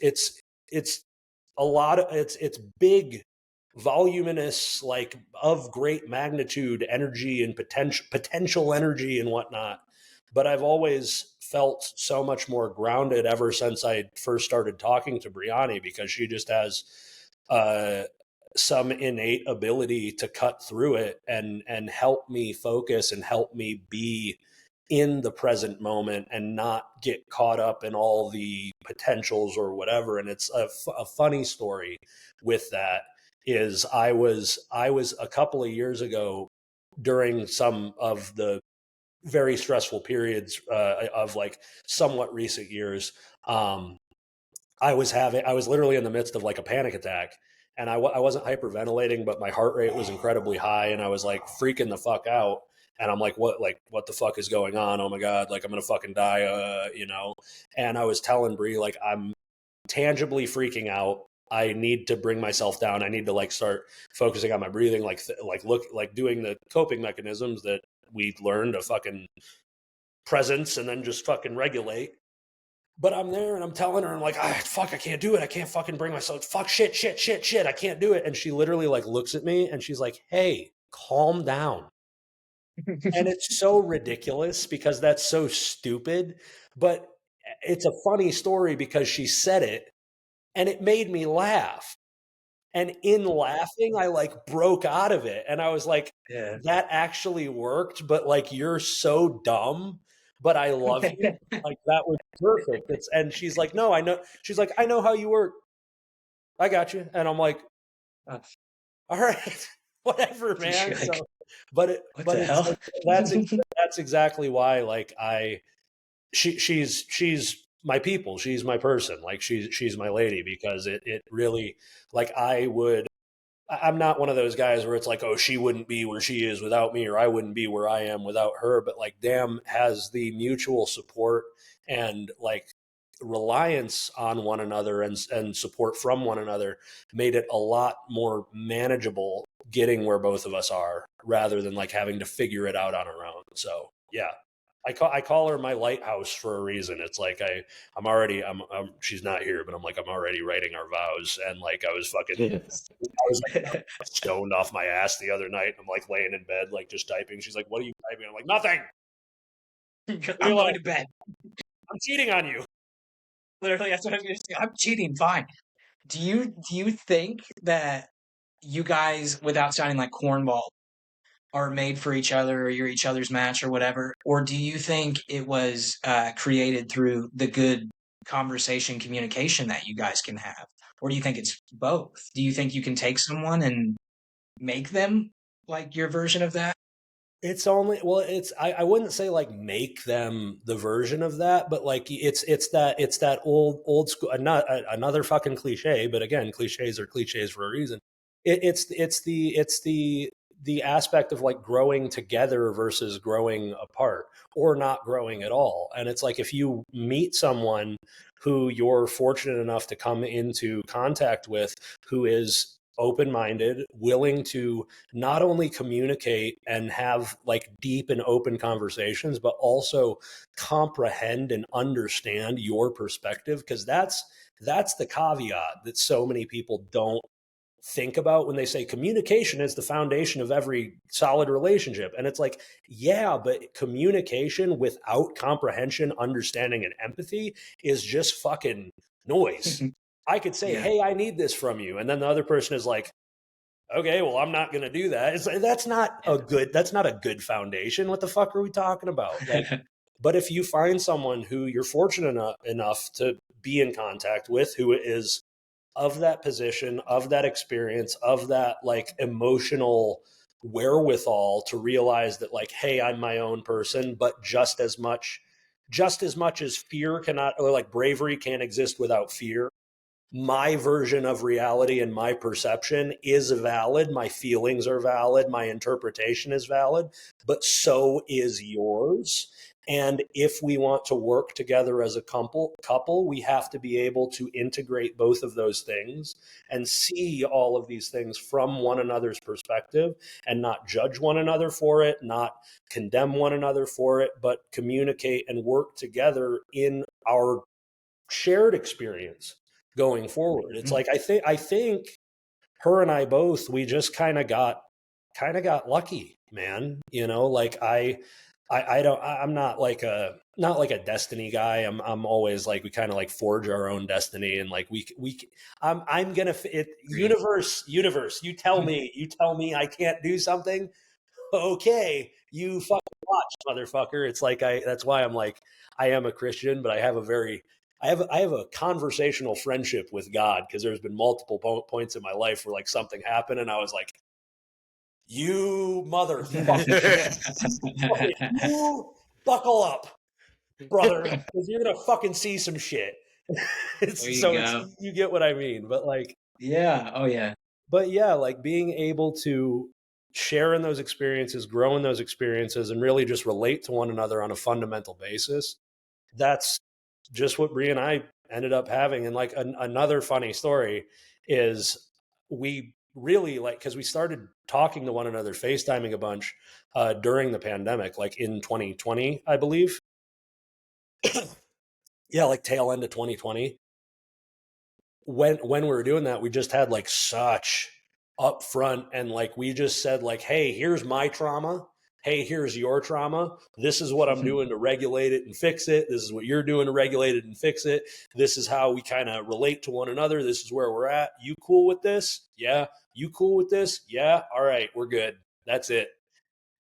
a lot of it's big voluminous, like of great magnitude energy and potential energy and whatnot. But I've always felt so much more grounded ever since I first started talking to Brianni, because she just has some innate ability to cut through it and help me focus and help me be in the present moment and not get caught up in all the potentials or whatever. And it's a funny story with that is I was a couple of years ago during some of the very stressful periods of like somewhat recent years. I was literally in the midst of like a panic attack, and I wasn't hyperventilating, but my heart rate was incredibly high, and I was like freaking the fuck out. And I'm like, what the fuck is going on? Oh my God, like I'm gonna fucking die, you know? And I was telling Bree, like, I'm tangibly freaking out. I need to bring myself down. I need to like start focusing on my breathing, like doing the coping mechanisms that we learned, a fucking presence, and then just fucking regulate. But I'm there and I'm telling her, I'm like, fuck, I can't do it. I can't fucking bring myself. Fuck, shit. I can't do it. And she literally like looks at me and she's like, hey, calm down. And it's so ridiculous because that's so stupid. But it's a funny story because she said it and it made me laugh. And in laughing, I like broke out of it. And I was like, Yeah. that actually worked. But like, you're so dumb, but I love you. Like, that was perfect. And she's like, no, I know. She's like, I know how you work. I got you. And I'm like, all right, whatever, man. Like, So, but the hell? Like, that's exactly why, like, she's my people. She's my person. Like, she's my lady, because it really, like, I'm not one of those guys where it's like, oh, she wouldn't be where she is without me, or I wouldn't be where I am without her. But like, damn, has the mutual support and like reliance on one another and support from one another made it a lot more manageable getting where both of us are, rather than like having to figure it out on our own. So yeah, I call her my lighthouse for a reason. It's like I'm she's not here, but I'm already writing our vows, and like I was like stoned off my ass the other night. I'm like laying in bed, like just typing. She's like, "What are you typing?" I'm like, "Nothing. I'm going to bed. I'm cheating on you." Literally, that's what I was going to say. I'm cheating. Fine. Do you think that you guys, without sounding like cornball, are made for each other, or you're each other's match or whatever? Or do you think it was created through the good conversation communication that you guys can have? Or do you think it's both? Do you think you can take someone and make them like your version of that? It's only, well, I wouldn't say like make them the version of that, but like it's that old school, not another fucking cliche, but again, cliches are cliches for a reason. It's the aspect of like growing together versus growing apart, or not growing at all. And it's like, if you meet someone who you're fortunate enough to come into contact with, who is open-minded, willing to not only communicate and have like deep and open conversations, but also comprehend and understand your perspective, because that's the caveat that so many people don't think about when they say communication is the foundation of every solid relationship. And it's like, yeah, but communication without comprehension, understanding, and empathy is just fucking noise. I could say, Yeah. hey, I need this from you. And then the other person is like, okay, well, I'm not going to do that. It's like, that's not a good foundation. What the fuck are we talking about? Like, but if you find someone who you're fortunate enough to be in contact with, who is of that position, of that experience, of that like emotional wherewithal to realize that like, hey, I'm my own person, but just as much as fear cannot, or like bravery can't exist without fear, my version of reality and my perception is valid. My feelings are valid. My interpretation is valid, but so is yours. And if we want to work together as a couple, we have to be able to integrate both of those things and see all of these things from one another's perspective, and not judge one another for it, not condemn one another for it, but communicate and work together in our shared experience going forward. It's like, I think her and I both, we just kind of got lucky, man. You know, like I'm not like a destiny guy. I'm always like, we kind of like forge our own destiny, and like I'm gonna it universe. You tell me I can't do something. okay, you fucking watch, motherfucker. It's like that's why I'm like, I am a Christian, but I have a conversational friendship with God, because there's been multiple points in my life where like something happened and I was like, you motherfucker, you buckle up, brother, because you're gonna fucking see some shit. There you It's go. you get what I mean. But like, Yeah. Oh yeah. but yeah, like being able to share in those experiences, grow in those experiences, and really just relate to one another on a fundamental basis. That's just what Brie and I ended up having. And like another funny story is, we really like, because we started talking to one another, FaceTiming a bunch during the pandemic, like in 2020, I believe. Yeah, like tail end of 2020. When we were doing that, we just had like such upfront, and like we just said like, hey, here's my trauma. Hey, here's your trauma. This is what I'm doing to regulate it and fix it. This is what you're doing to regulate it and fix it. This is how we kind of relate to one another. This is where we're at. You cool with this? Yeah. You cool with this? Yeah. All right, we're good. That's it.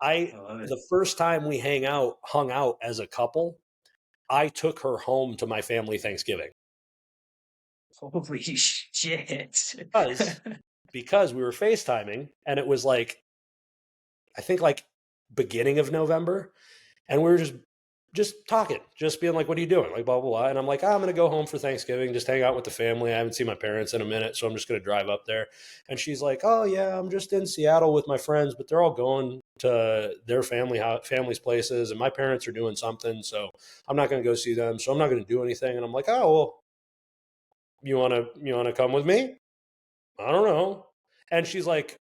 I love it. The first time we hung out as a couple, I took her home to my family Thanksgiving. Holy shit. Because we were FaceTiming, and it was like, I think like beginning of November, and we were just talking, just being like, what are you doing? Like, blah, blah, blah. And I'm like, I'm going to go home for Thanksgiving, just hang out with the family. I haven't seen my parents in a minute, so I'm just going to drive up there. And she's like, oh yeah, I'm just in Seattle with my friends, but they're all going to their family's places, and my parents are doing something, so I'm not going to go see them. So I'm not going to do anything. And I'm like, oh, well, you want to come with me? I don't know. And she's like,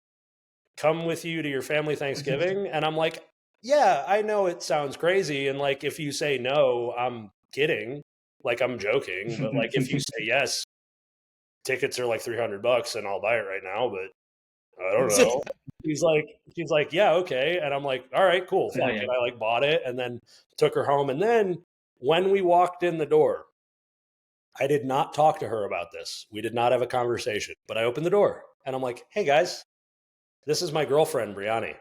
come with you to your family Thanksgiving? And I'm like, yeah, I know it sounds crazy. And like, if you say no, I'm kidding. Like, I'm joking. But like, if you say yes, tickets are like $300 and I'll buy it right now. But I don't know. She's like, yeah, okay. And I'm like, all right, cool. Fuck. Yeah. And I like bought it and then took her home. And then when we walked in the door, I did not talk to her about this. We did not have a conversation, but I opened the door and I'm like, hey guys, this is my girlfriend, Brianni.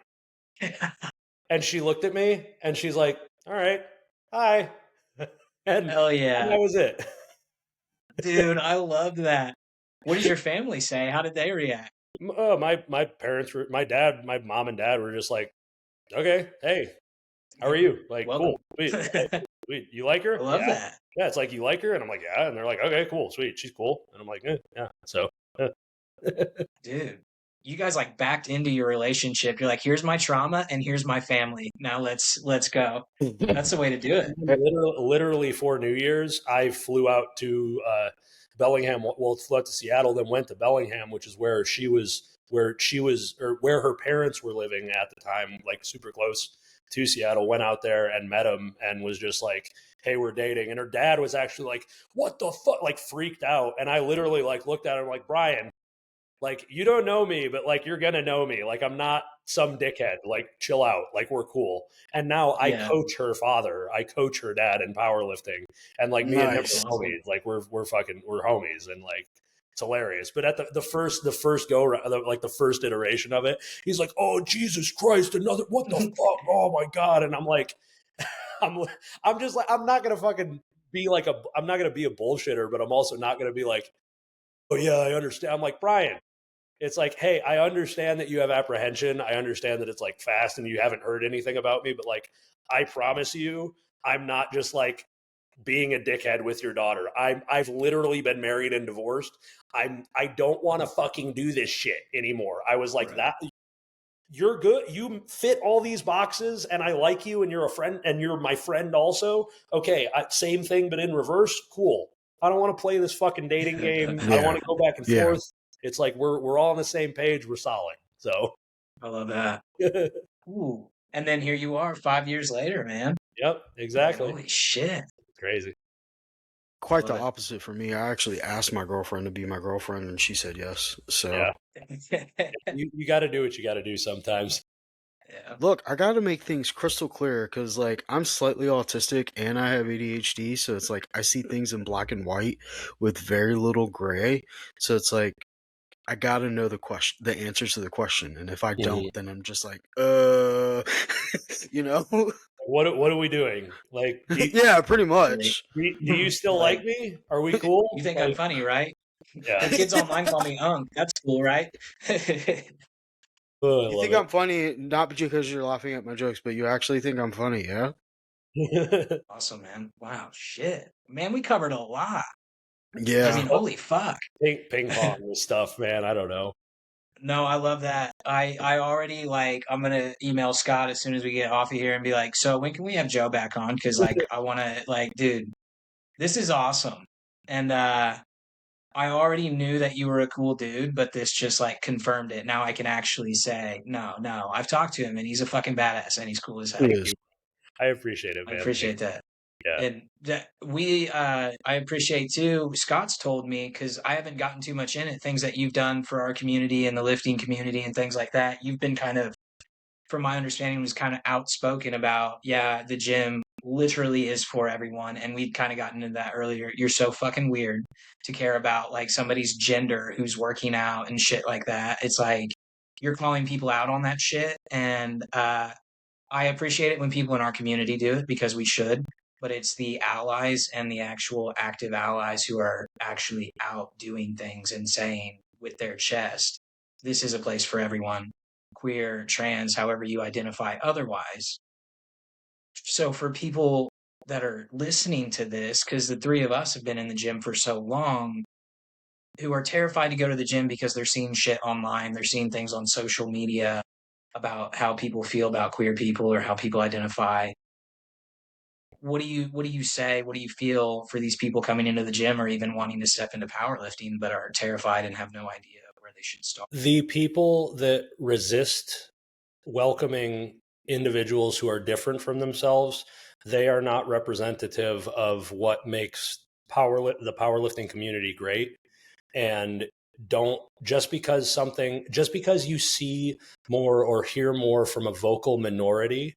And she looked at me and she's like, all right, hi. And Hell yeah. that was it. Dude, I love that. What did your family say? How did they react? My parents were, my mom and dad were just like, okay, hey, how are you? Like, Welcome. cool, sweet, okay, sweet. You like her? I love Yeah. that. Yeah, it's like, you like her? And I'm like, yeah. And they're like, okay, cool, sweet. She's cool. And I'm like, yeah. So, Dude, you guys like backed into your relationship. You're like, here's my trauma and here's my family. Now let's go. That's the way to do it. literally for New Year's, I flew out to Bellingham. Well, flew out to Seattle, then went to Bellingham, which is where or where her parents were living at the time, like super close to Seattle. Went out there and met him, and was just like, "Hey, we're dating." And her dad was actually like, "What the fuck?" Like freaked out. And I literally like looked at him like, Brian, like, you don't know me, but like, you're gonna know me. Like, I'm not some dickhead. Like, chill out. Like, we're cool. And now I coach her father. I coach her dad in powerlifting. And like, me and him Nice. are homies. Like, we're homies. And like, it's hilarious. But at the first go, like the first iteration of it, he's like, "Oh Jesus Christ, another, what the fuck? Oh my God!" And I'm like, I'm I'm just like, I'm not gonna fucking be like I'm not gonna be a bullshitter, but I'm also not gonna be like, "Oh yeah, I understand." I'm like, Brian, it's like, hey, I understand that you have apprehension. I understand that it's like fast and you haven't heard anything about me, but like, I promise you, I'm not just like being a dickhead with your daughter. I've literally been married and divorced. I don't want to fucking do this shit anymore. I was like, Right. that, you're good. You fit all these boxes and I like you and you're a friend and you're my friend also. Okay, same thing, but in reverse. Cool. I don't want to play this fucking dating game. I don't want to go back and Yeah. forth. It's like, we're all on the same page. We're solid. So, I love that. yep, Ooh. And then here you are 5 years later, man. Like, exactly. holy shit. Crazy. Quite Love the opposite for me. I actually asked my girlfriend to be my girlfriend, and she said yes. So, Yeah. it. You got to do what you got to do sometimes. Yeah. look, I got to make things crystal clear because, like, I'm slightly autistic and I have ADHD. So it's like I see things in black and white with very little gray. So it's like I gotta know the answers to the question, and if I don't, then I'm just like, you know. What are we doing? Like, Yeah, pretty much. do you still Like, like me? Are we cool? you think I'm Like, funny, right? yeah. The kids online call me Unk. That's cool, right? Oh, I You love think I'm funny, not because you're laughing at my jokes, but you actually think I'm funny, yeah? it. Awesome, man. Wow, shit. Man, we covered a lot. I Yeah. mean, holy fuck. Ping pong with stuff, man. I don't know. No, I love that. I already like I'm gonna email Scott as soon as we get off of here and be like, so when can we have Joe back on? Because like I wanna like, dude, this is awesome. And I already knew that you were a cool dude, but this just like confirmed it. Now I can actually say, no, I've talked to him and he's a fucking badass and he's cool as It heck. Thank is. you. I appreciate it, I man. appreciate that. Yeah. And that I appreciate too. Scott's told me because I haven't gotten too much in it. Things that you've done for our community and the lifting community and things like that. You've been kind of, from my understanding, was kind of outspoken about, yeah, the gym literally is for everyone. And we'd kind of gotten into that earlier. You're so fucking weird to care about like somebody's gender who's working out and shit like that. It's like you're calling people out on that shit. And I appreciate it when people in our community do it because we should, but it's the allies and the actual active allies who are actually out doing things and saying with their chest, this is a place for everyone, queer, trans, however you identify otherwise. So for people that are listening to this, because the three of us have been in the gym for so long, who are terrified to go to the gym because they're seeing shit online, they're seeing things on social media about how people feel about queer people or how people identify. What do you say? What do you feel for these people coming into the gym or even wanting to step into powerlifting but are terrified and have no idea where they should start? The people that resist welcoming individuals who are different from themselves, they are not representative of what makes the powerlifting community great. And don't just because you see more or hear more from a vocal minority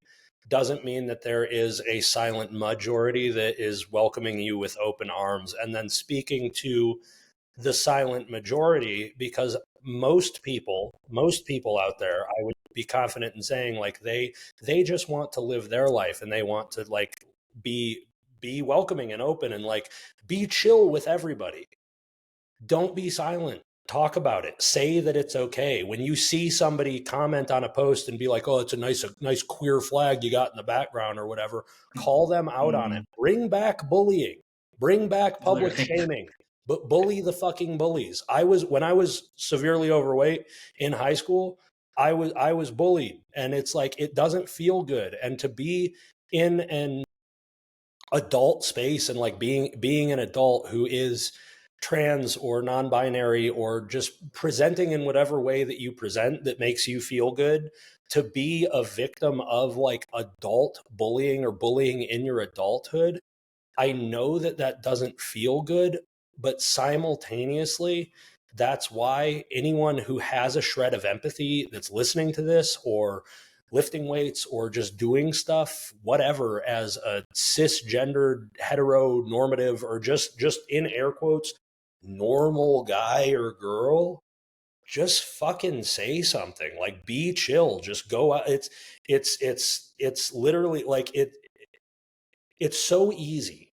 doesn't mean that there is a silent majority that is welcoming you with open arms. And then speaking to the silent majority, because most people out there, I would be confident in saying, like, they just want to live their life and they want to like be welcoming and open and like be chill with everybody. Don't be silent. Talk about it. Say that it's okay. When you see somebody comment on a post and be like, "Oh, it's a nice queer flag you got in the background" or whatever, call them out on it. Bring back bullying. Bring back public shaming. But bully the fucking bullies. When I was severely overweight in high school, I was bullied, and it's like it doesn't feel good. And to be in an adult space and like being an adult who is trans or non-binary or just presenting in whatever way that you present that makes you feel good, to be a victim of like adult bullying or bullying in your adulthood, I know that that doesn't feel good, but simultaneously, that's why anyone who has a shred of empathy that's listening to this or lifting weights or just doing stuff, whatever, as a cisgendered, heteronormative, or just in air quotes, normal guy or girl, just fucking say something. Like, be chill. Just go out. It's literally like it's so easy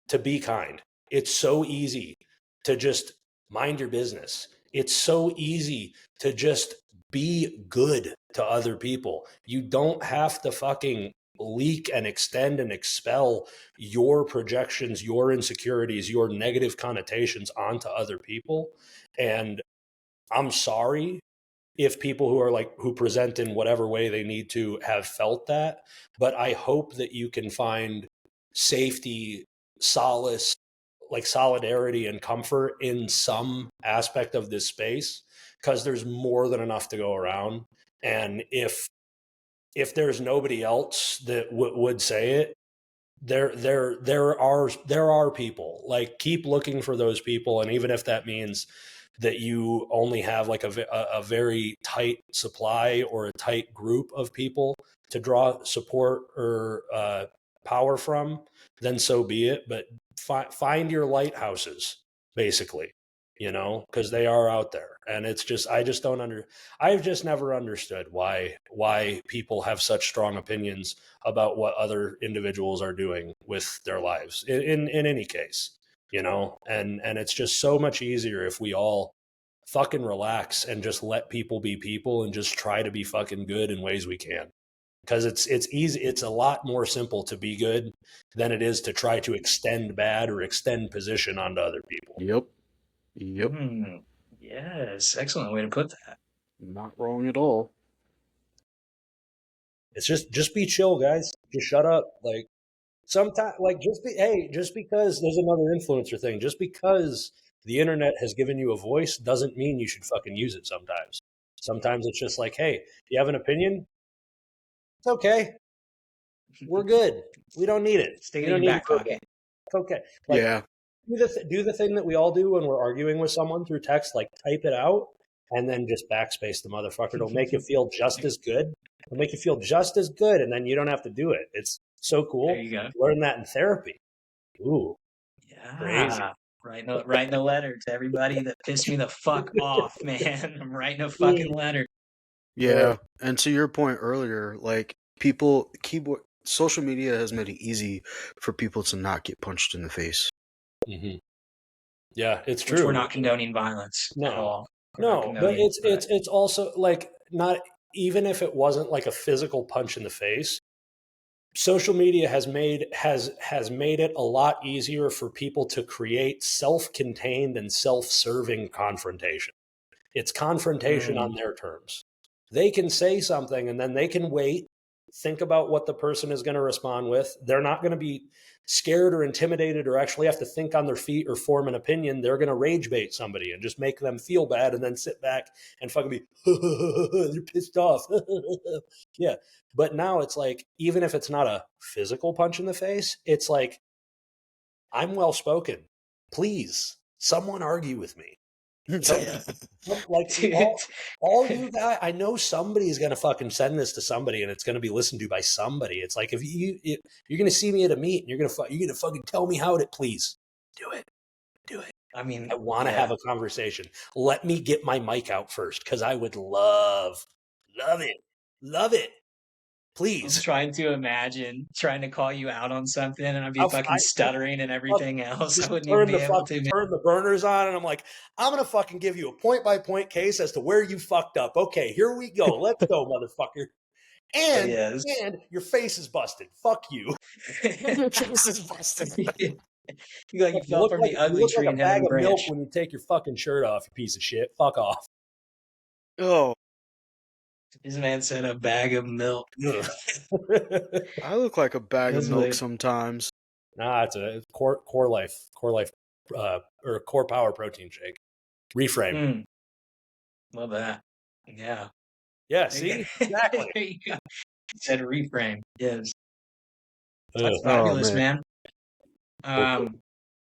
to be kind. It's so easy to just mind your business. It's so easy to just be good to other people. You don't have to fucking leak and extend and expel your projections, your insecurities, your negative connotations onto other people. And I'm sorry if people who present in whatever way they need to have felt that, but I hope that you can find safety, solace, like solidarity and comfort in some aspect of this space, because there's more than enough to go around. And if there's nobody else that would say it, there are people. Like, keep looking for those people, and even if that means that you only have like a very tight supply or a tight group of people to draw support or power from, then so be it. But find your lighthouses, basically. you know, because they are out there. And it's just, I've just never understood why people have such strong opinions about what other individuals are doing with their lives in any case, you know, and it's just so much easier if we all fucking relax and just let people be people and just try to be fucking good in ways we can. Because it's easy, it's a lot more simple to be good than it is to try to extend bad or extend position onto other people. Yep. Yes, excellent way to put that. Not wrong at all. It's just be chill, guys. Just shut up. Like sometimes, like just because there's another influencer thing, just because the internet has given you a voice doesn't mean you should fucking use it sometimes. Sometimes it's just like, hey, you have an opinion? It's okay. We're good. We don't need it. Stick We it in don't your need back it. pocket. It's okay. Like Yeah. do the thing that we all do when we're arguing with someone through text, like type it out and then just backspace the motherfucker. It'll make you feel just as good. It'll make you feel just as good, and then you don't have to do it. It's so cool. There you go. Learn that in therapy. Ooh, crazy. Yeah. Writing a letter to everybody that pissed me the fuck off, man. I'm writing a fucking letter. Yeah. And to your point earlier, like social media has made it easy for people to not get punched in the face. Mm-hmm. Yeah, it's Which true. we're not condoning violence at all. No, but it's also like not even if it wasn't like a physical punch in the face. Social media has made it a lot easier for people to create self-contained and self-serving confrontation. It's confrontation on their terms. They can say something and then they can wait, think about what the person is going to respond with. They're not going to be scared or intimidated or actually have to think on their feet or form an opinion. They're going to rage bait somebody and just make them feel bad and then sit back and fucking be, they're pissed off. Yeah. But now it's like, even if it's not a physical punch in the face, it's like, I'm well spoken. Please, someone argue with me. Like all you guys, I know somebody's gonna fucking send this to somebody, and it's gonna be listened to by somebody. It's like if you're gonna see me at a meet, and you're gonna fucking tell me how to please do it. I mean, I want to have a conversation. Let me get my mic out first because I would love it. Please. I'm trying to imagine trying to call you out on something and I'd be fucking stuttering and everything else. I wouldn't even be able to. Turn the burners on, and I'm like, I'm gonna fucking give you a point by point case as to where you fucked up. Okay, here we go. Let's go, motherfucker. And and your face is busted. Fuck you. Face is busted. You like you fell from the ugly tree like in a bag Heaven of milk Branch. when you take your fucking shirt off, you piece of shit. Fuck off. Oh, This man said a bag of milk. I look like a bag of That's milk like- sometimes. Nah, it's a core life, or core power protein shake. Reframe. Love that. Yeah. Yeah, see? Exactly. There you go. Said reframe. Yes. Ugh. That's fabulous, Oh, man.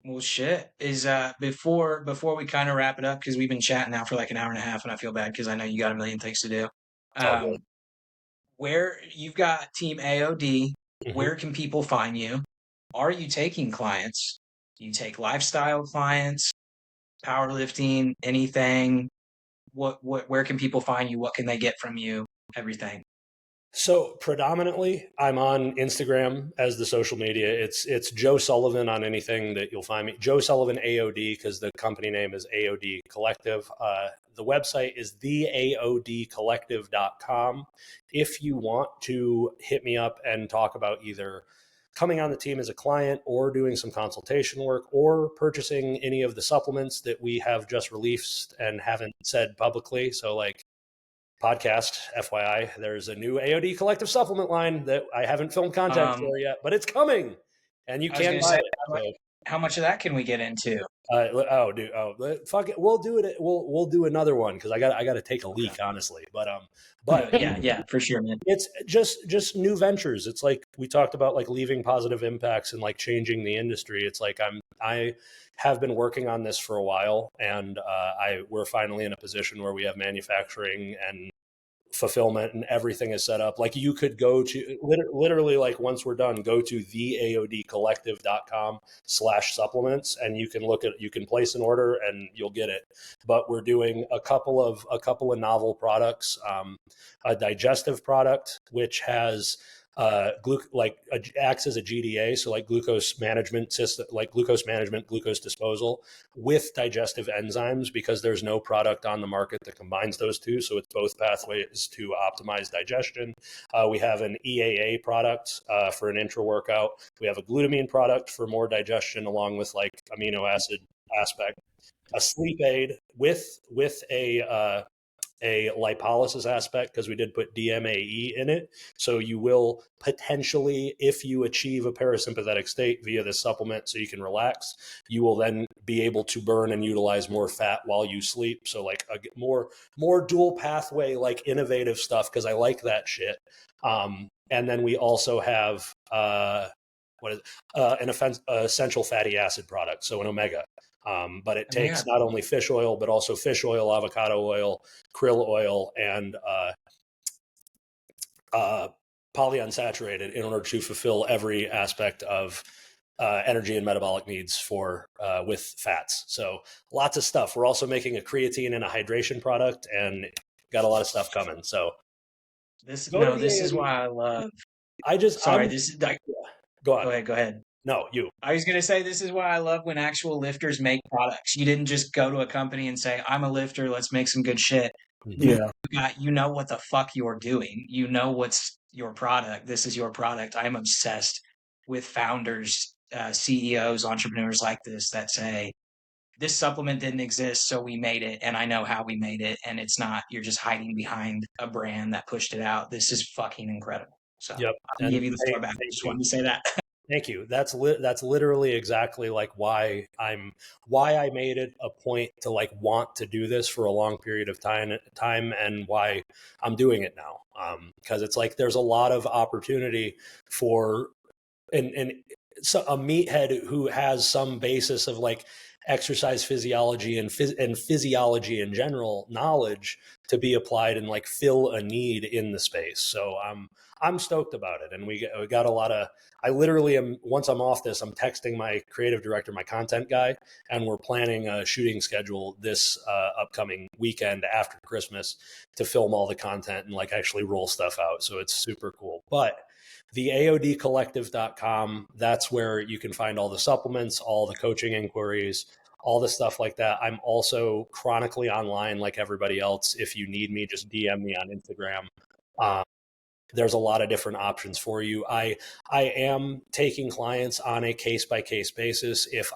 Well, shit. Is before we kind of wrap it up, because we've been chatting now for like an hour and a half, and I feel bad because I know you got a million things to do. Where you've got Team AOD, where can people find you? Are you taking clients? Do you take lifestyle clients, powerlifting, anything? Where can people find you? What can they get from you? Everything. So predominantly, I'm on Instagram as the social media. It's Joe Sullivan on anything that you'll find me. Joe Sullivan AOD, because the company name is AOD Collective. The website is theaodcollective.com. If you want to hit me up and talk about either coming on the team as a client or doing some consultation work or purchasing any of the supplements that we have just released and haven't said publicly. So like podcast, FYI, there's a new AOD Collective supplement line that I haven't filmed content for yet, but it's coming, and you can buy it. How much of that can we get into? Fuck it, we'll do it. We'll do another one because I got to take a leak, honestly. But yeah, for sure, man. It's just new ventures. It's like we talked about, like leaving positive impacts and like changing the industry. It's like I have been working on this for a while, and we're finally in a position where we have manufacturing and fulfillment and everything is set up. Like you could go to literally like once we're done, go to theaodcollective.com/supplements and you can place an order and you'll get it. But we're doing a couple of novel products, a digestive product, which has acts as a GDA, so like glucose management system, like glucose management, glucose disposal with digestive enzymes, because there's no product on the market that combines those two. So it's both pathways to optimize digestion. We have an EAA product for an intra workout. We have a glutamine product for more digestion, along with like amino acid aspect. A sleep aid with a lipolysis aspect, because we did put DMAE in it. So you will potentially, if you achieve a parasympathetic state via this supplement so you can relax, you will then be able to burn and utilize more fat while you sleep. So like more dual pathway, like innovative stuff, because I like that shit. And then we also have an essential fatty acid product, so an omega. But it takes not only fish oil, but also fish oil, avocado oil, krill oil, and polyunsaturated in order to fulfill every aspect of energy and metabolic needs for with fats. So lots of stuff. We're also making a creatine and a hydration product, and got a lot of stuff coming. So this is why I love. Go ahead. No, you. I was going to say, this is why I love when actual lifters make products. You didn't just go to a company and say, I'm a lifter, let's make some good shit. Yeah. You know what the fuck you're doing. You know what's your product. This is your product. I'm obsessed with founders, CEOs, entrepreneurs like this that say, this supplement didn't exist, so we made it, and I know how we made it, and it's not, you're just hiding behind a brand that pushed it out. This is fucking incredible. So yep. I'll give you the floor back. I just wanted to say that. Thank you. That's literally exactly like why I made it a point to like want to do this for a long period of time, and why I'm doing it now. Because it's like there's a lot of opportunity for a meathead who has some basis of like exercise physiology and physiology in general knowledge to be applied and like fill a need in the space. So I'm stoked about it, and we got a lot of. I literally am. Once I'm off this, I'm texting my creative director, my content guy, and we're planning a shooting schedule this upcoming weekend after Christmas to film all the content and like actually roll stuff out. So it's super cool. But the AODcollective.com, that's where you can find all the supplements, all the coaching inquiries, all the stuff like that. I'm also chronically online like everybody else. If you need me, just DM me on Instagram. There's a lot of different options for you. I am taking clients on a case-by-case basis. If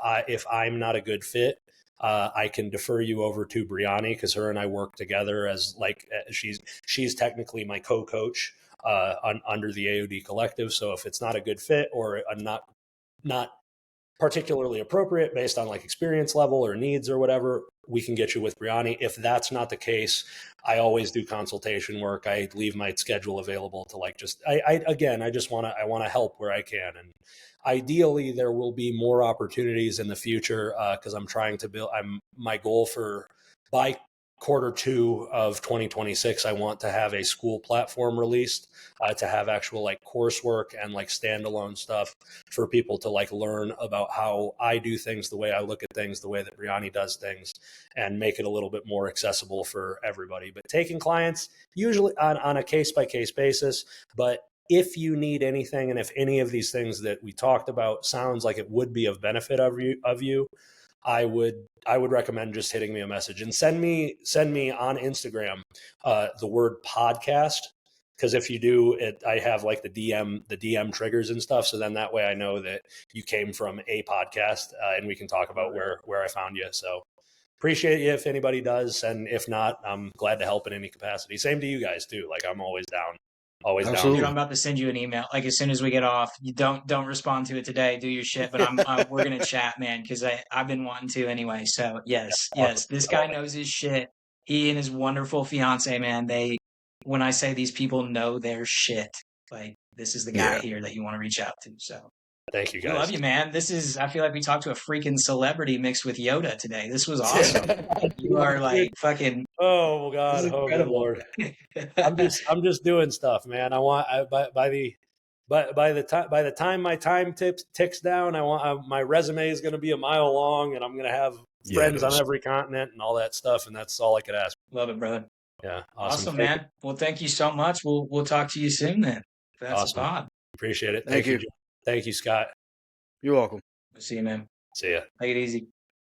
I'm not a good fit, I can defer you over to Brianni, because her and I work together as like she's technically my co-coach under the AOD Collective. So if it's not a good fit or not particularly appropriate based on like experience level or needs or whatever, we can get you with Brianni. If that's not the case, I always do consultation work. I leave my schedule available to like I want to help where I can. And ideally there will be more opportunities in the future, because I'm trying to build, my goal by Q2 of 2026, I want to have a school platform released, to have actual like coursework and like standalone stuff for people to like learn about how I do things, the way I look at things, the way that Brianni does things, and make it a little bit more accessible for everybody. But taking clients usually on a case-by-case basis. But if you need anything, and if any of these things that we talked about sounds like it would be of benefit of you, I would recommend just hitting me a message and send me on Instagram the word podcast, because if you do it, I have like the DM triggers and stuff. So then that way I know that you came from a podcast, and we can talk about where I found you. So appreciate you if anybody does, and if not, I'm glad to help in any capacity. Same to you guys too. Like I'm always down. Always down. Dude, I'm about to send you an email. Like as soon as we get off, you don't respond to it today. Do your shit, but we're gonna chat, man, because I've been wanting to anyway. So yes, this guy knows his shit. He and his wonderful fiance, man. When I say these people know their shit, like this is the guy here that you want to reach out to. So Thank you, We guys. love you, man. I feel like we talked to a freaking celebrity mixed with Yoda today. This was awesome. You are like fucking. Oh This God! is Oh good incredible. Lord! I'm just doing stuff, man. By the time my time ticks down, my resume is going to be a mile long, and I'm going to have friends on every continent and all that stuff, and that's all I could ask. Love it, brother. Yeah, Awesome, man. Well, thank you so much. We'll talk to you soon then. That's awesome. a pod. Appreciate it. Thank you. Thank you, Scott. You're welcome. See you, man. See ya. Take it easy.